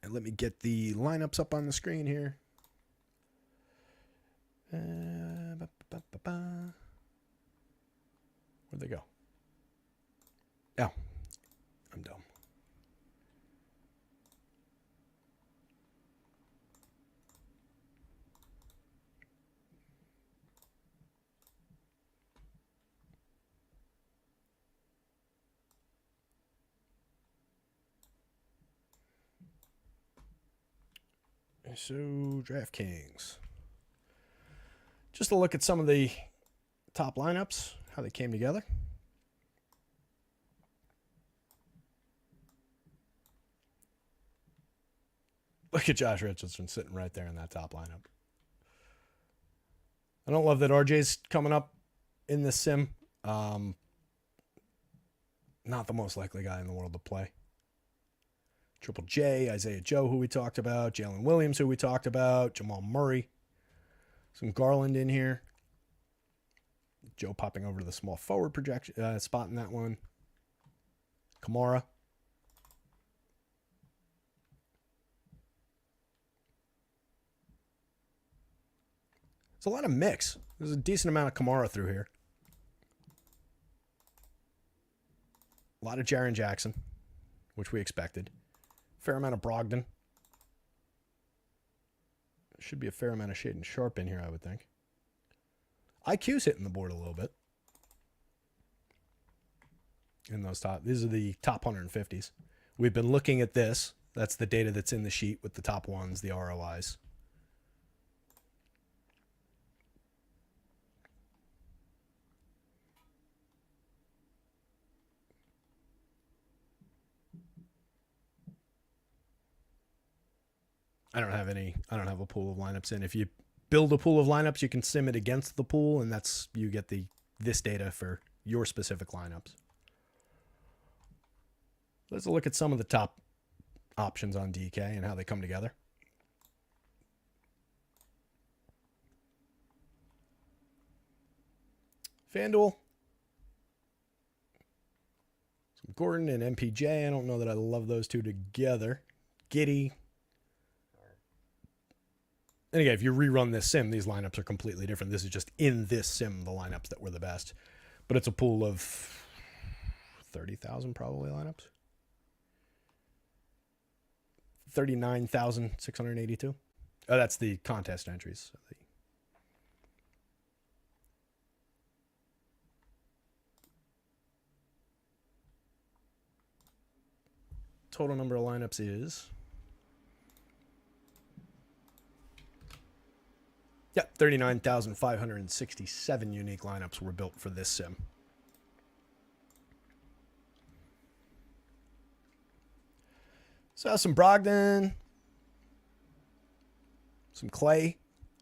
And let me get the lineups up on the screen here. Where'd they go? Oh, I'm dumb. So, DraftKings. Just a look at some of the top lineups, how they came together. Look at Josh Richardson sitting right there in that top lineup. I don't love that RJ's coming up in this sim. Not the most likely guy in the world to play. Triple J, Isaiah Joe, who we talked about, Jalen Williams, who we talked about, Jamal Murray, some Garland in here. Joe popping over to the small forward projection spot in that one. Kamara. It's a lot of mix. There's a decent amount of Kamara through here. A lot of Jaren Jackson, which we expected. Fair amount of Brogdon. Should be a fair amount of Shaden Sharp in here, I would think. IQ's hitting the board a little bit. In those these are the top 150s. We've been looking at this. That's the data that's in the sheet with the top ones, the ROIs. I don't have a pool of lineups in. If you build a pool of lineups, you can sim it against the pool, and you get this data for your specific lineups. Let's look at some of the top options on DK and how they come together. FanDuel. Some Gordon and MPJ. I don't know that I love those two together. Giddey. And again, if you rerun this sim, these lineups are completely different. This is just in this sim, the lineups that were the best. but it's a pool of 30,000 probably lineups. 39,682. Oh, that's the contest entries. Total number of lineups is... Yep, 39,567 unique lineups were built for this sim. So some Brogdon, some Clay.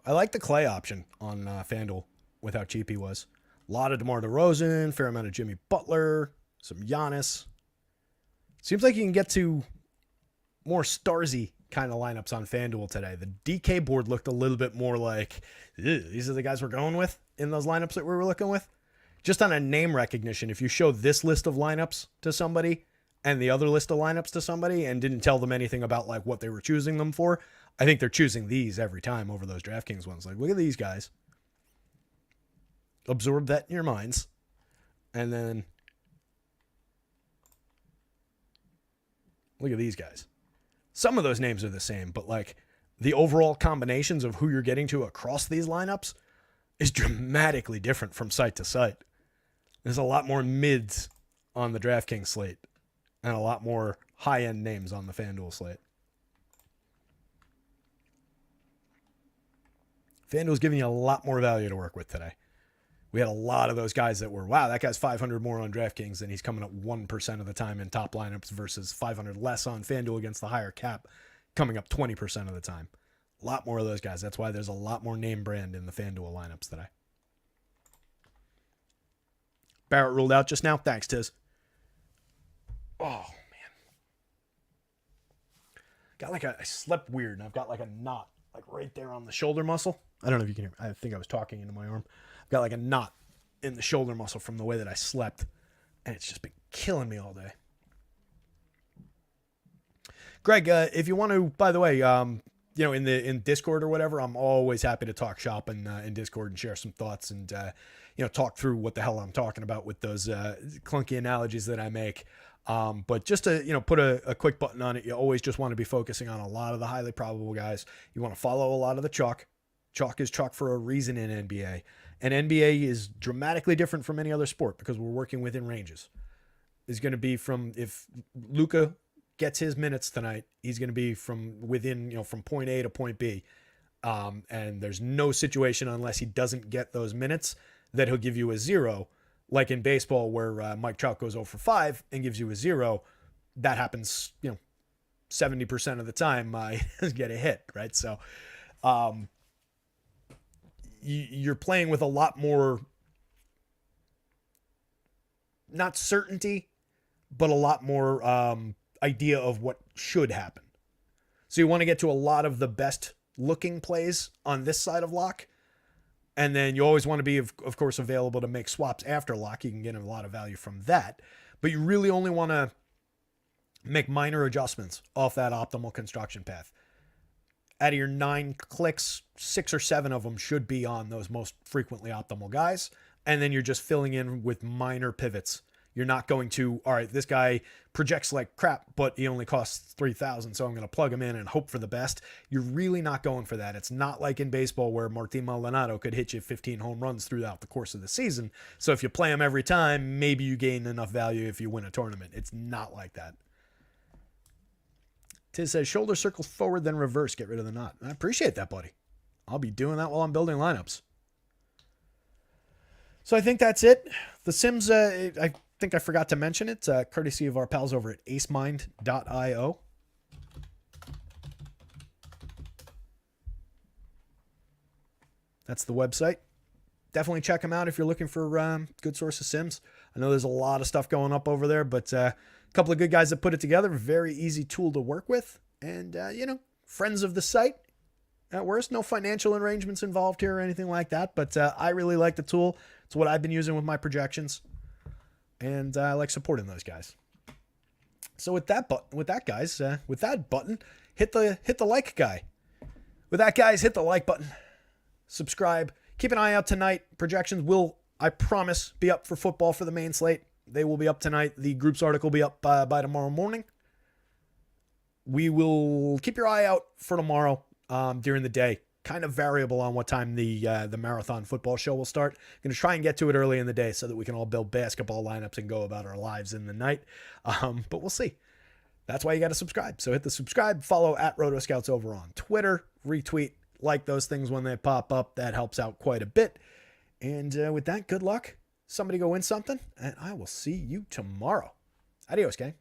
I like the Clay option on FanDuel with how cheap he was. A lot of DeMar DeRozan, fair amount of Jimmy Butler, some Giannis. Seems like you can get to more Starsy kind of lineups on FanDuel today. The DK board looked a little bit more like, these are the guys we're going with in those lineups that we were looking with. Just on a name recognition, if you show this list of lineups to somebody and the other list of lineups to somebody and didn't tell them anything about like what they were choosing them for, I think they're choosing these every time over those DraftKings ones. Like, look at these guys. Absorb that in your minds. And then look at these guys. Some of those names are the same, but like the overall combinations of who you're getting to across these lineups is dramatically different from site to site. There's a lot more mids on the DraftKings slate and a lot more high-end names on the FanDuel slate. FanDuel's giving you a lot more value to work with today. We had a lot of those guys that were, wow, that guy's 500 more on DraftKings and he's coming up 1% of the time in top lineups versus 500 less on FanDuel against the higher cap, coming up 20% of the time. A lot more of those guys. That's why there's a lot more name brand in the FanDuel lineups today. Barrett ruled out just now. Thanks, Tiz. Oh, man. Got like I slept weird and I've got like a knot like right there on the shoulder muscle. I don't know if you can hear me. I think I was talking into my arm. I've got like a knot in the shoulder muscle from the way that I slept. And it's just been killing me all day. Greg, if you want to, by the way, in Discord or whatever, I'm always happy to talk shop in Discord and share some thoughts and, talk through what the hell I'm talking about with those clunky analogies that I make. But just to, put a quick button on it, you always just want to be focusing on a lot of the highly probable guys. You want to follow a lot of the chalk. Chalk is chalk for a reason in NBA. And NBA is dramatically different from any other sport because we're working within ranges. It's going to be from, if Luka gets his minutes tonight, he's going to be from within, from point A to point B. And there's no situation unless he doesn't get those minutes that he'll give you a 0. Like in baseball where Mike Trout goes 0 for 5 and gives you a 0. That happens, 70% of the time he get a hit, right? So you're playing with a lot more, not certainty, but a lot more idea of what should happen. So you want to get to a lot of the best looking plays on this side of lock. And then you always want to be, of course, available to make swaps after lock. You can get a lot of value from that. But you really only want to make minor adjustments off that optimal construction path. Out of your 9 clicks, 6 or 7 of them should be on those most frequently optimal guys. And then you're just filling in with minor pivots. You're not going to, all right, this guy projects like crap, but he only costs 3,000, so I'm going to plug him in and hope for the best. You're really not going for that. It's not like in baseball where Martin Maldonado could hit you 15 home runs throughout the course of the season. So if you play him every time, maybe you gain enough value if you win a tournament. It's not like that. Tiz says, shoulder circles forward, then reverse. Get rid of the knot. I appreciate that, buddy. I'll be doing that while I'm building lineups. So I think that's it. The Sims, I think I forgot to mention it, courtesy of our pals over at acemind.io. That's the website. Definitely check them out if you're looking for good source of Sims. I know there's a lot of stuff going up over there, but a couple of good guys that put it together. Very easy tool to work with. And, friends of the site. At worst, no financial arrangements involved here or anything like that. But I really like the tool. It's what I've been using with my projections. And I like supporting those guys. So with that button, hit the like guy. With that, guys, hit the like button. Subscribe. Keep an eye out tonight. Projections will I promise, be up for football for the main slate. They will be up tonight. The groups article will be up by tomorrow morning. We will keep your eye out for tomorrow during the day. Kind of variable on what time the marathon football show will start. Going to try and get to it early in the day so that we can all build basketball lineups and go about our lives in the night. But we'll see. That's why you got to subscribe. So hit the subscribe, follow at rotoscouts over on Twitter, retweet, like those things when they pop up. That helps out quite a bit. And with that, good luck. Somebody go win something, and I will see you tomorrow. Adios, gang.